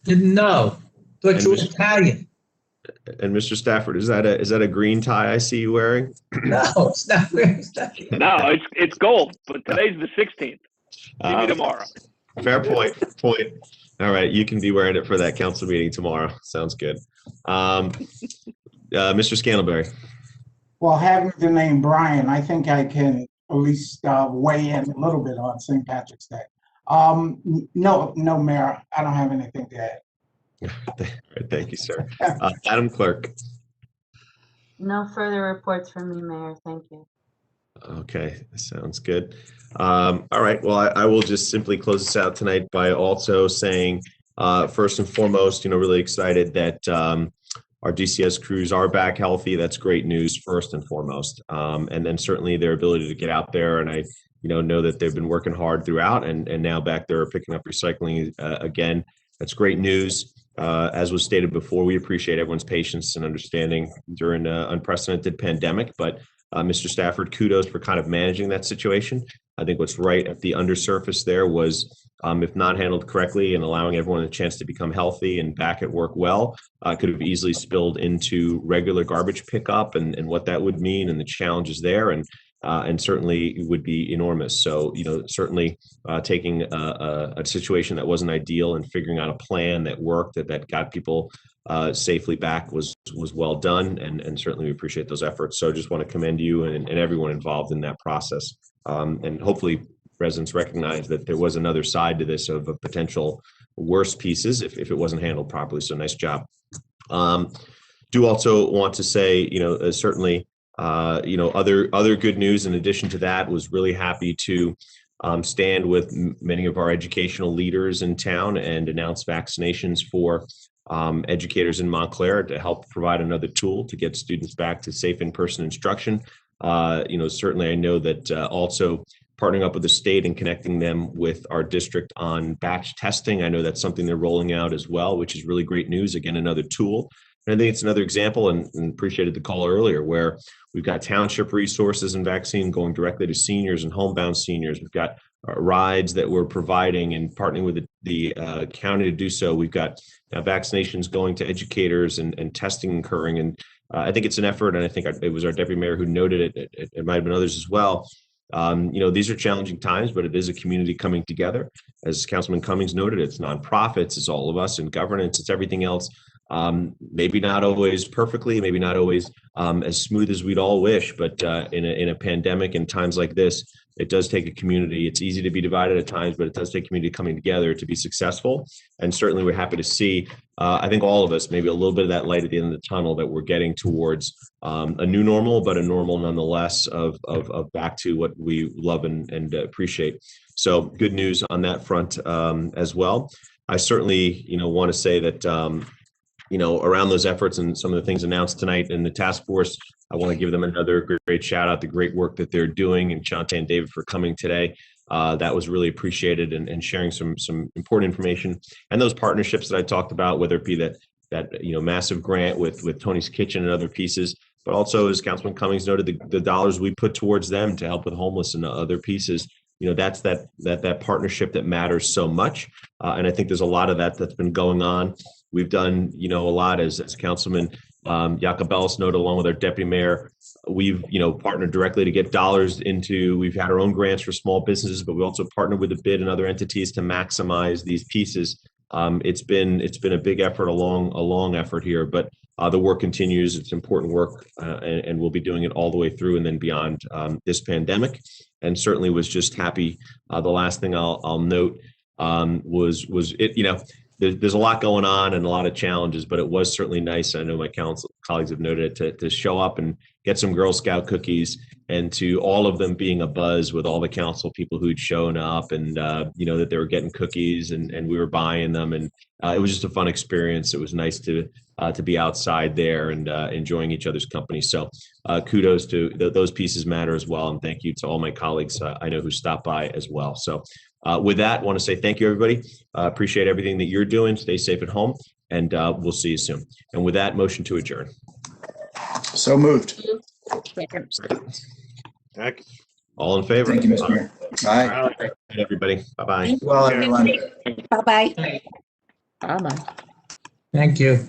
Didn't know. Thought you were Italian. And Mr. Stafford, is that a green tie I see you wearing? No, it's not. No, it's gold, but today's the 16th. See me tomorrow. Fair point. All right, you can be wearing it for that council meeting tomorrow. Sounds good. Mr. Scantlebury. Well, having the name Brian, I think I can at least weigh in a little bit on St. Patrick's Day. No, Mayor, I don't have anything to add. Thank you, sir. Madam Clerk. No further reports from me, Mayor. Thank you. Okay, sounds good. All right, well, I will just simply close this out tonight by also saying, first and foremost, really excited that our DCS crews are back healthy. That's great news, first and foremost. And then certainly their ability to get out there, and I know that they've been working hard throughout, and now back there picking up recycling again. That's great news. As was stated before, we appreciate everyone's patience and understanding during an unprecedented pandemic, but Mr. Stafford, kudos for kind of managing that situation. I think what's right at the undersurface there was, if not handled correctly and allowing everyone a chance to become healthy and back at work well, could have easily spilled into regular garbage pickup and what that would mean and the challenges there. And certainly it would be enormous. So, certainly taking a situation that wasn't ideal and figuring out a plan that worked, that got people safely back was well done. And certainly we appreciate those efforts. So I just want to commend you and everyone involved in that process. And hopefully residents recognize that there was another side to this of a potential worse pieces if it wasn't handled properly. So nice job. Do also want to say, certainly Other good news in addition to that was really happy to stand with many of our educational leaders in town and announce vaccinations for educators in Montclair to help provide another tool to get students back to safe in-person instruction. Certainly I know that also partnering up with the state and connecting them with our district on batch testing. I know that's something they're rolling out as well, which is really great news. Again, another tool. And I think it's another example, and appreciated the call earlier, where we've got township resources and vaccine going directly to seniors and homebound seniors. We've got rides that we're providing and partnering with the county to do so. We've got vaccinations going to educators and testing occurring. And I think it's an effort, and I think it was our deputy mayor who noted it. It might have been others as well. These are challenging times, but it is a community coming together. As Councilman Cummings noted, it's nonprofits, it's all of us in governance, it's everything else. Maybe not always perfectly, maybe not always as smooth as we'd all wish, but in a pandemic and times like this, it does take a community. It's easy to be divided at times, but it does take community coming together to be successful. And certainly we're happy to see, I think all of us, maybe a little bit of that light at the end of the tunnel, that we're getting towards a new normal, but a normal nonetheless of back to what we love and appreciate. So good news on that front as well. I certainly, want to say that, around those efforts and some of the things announced tonight in the task force, I want to give them another great shout out, the great work that they're doing, and Shante and David for coming today. That was really appreciated, and sharing some important information, and those partnerships that I talked about, whether it be that massive grant with Toni's Kitchen and other pieces, but also, as Councilman Cummings noted, the dollars we put towards them to help with homeless and other pieces. That's that partnership that matters so much, and I think there's a lot of that's been going on. We've done, a lot as Councilman Jacobellis noted, along with our deputy mayor. We've, partnered directly to get dollars into. We've had our own grants for small businesses, but we also partnered with the BID and other entities to maximize these pieces. It's been a big effort, a long effort here, but the work continues. It's important work, and we'll be doing it all the way through and then beyond this pandemic. And certainly was just happy. The last thing I'll note was it. There's a lot going on and a lot of challenges, but it was certainly nice. I know my council colleagues have noted it, to show up and get some Girl Scout cookies, and to all of them being a buzz with all the council people who'd shown up, and that they were getting cookies and we were buying them, and it was just a fun experience. It was nice to be outside there and enjoying each other's company. So kudos to those pieces matter as well, and thank you to all my colleagues I know who stopped by as well. So with that, I want to say thank you, everybody. Appreciate everything that you're doing. Stay safe at home, and we'll see you soon. And with that, motion to adjourn. So moved. Second. Heck. All in favor? Thank you, Mr. Mayor. Bye. All right, everybody. Bye-bye. Well, everyone. Bye-bye. Bye-bye. Thank you.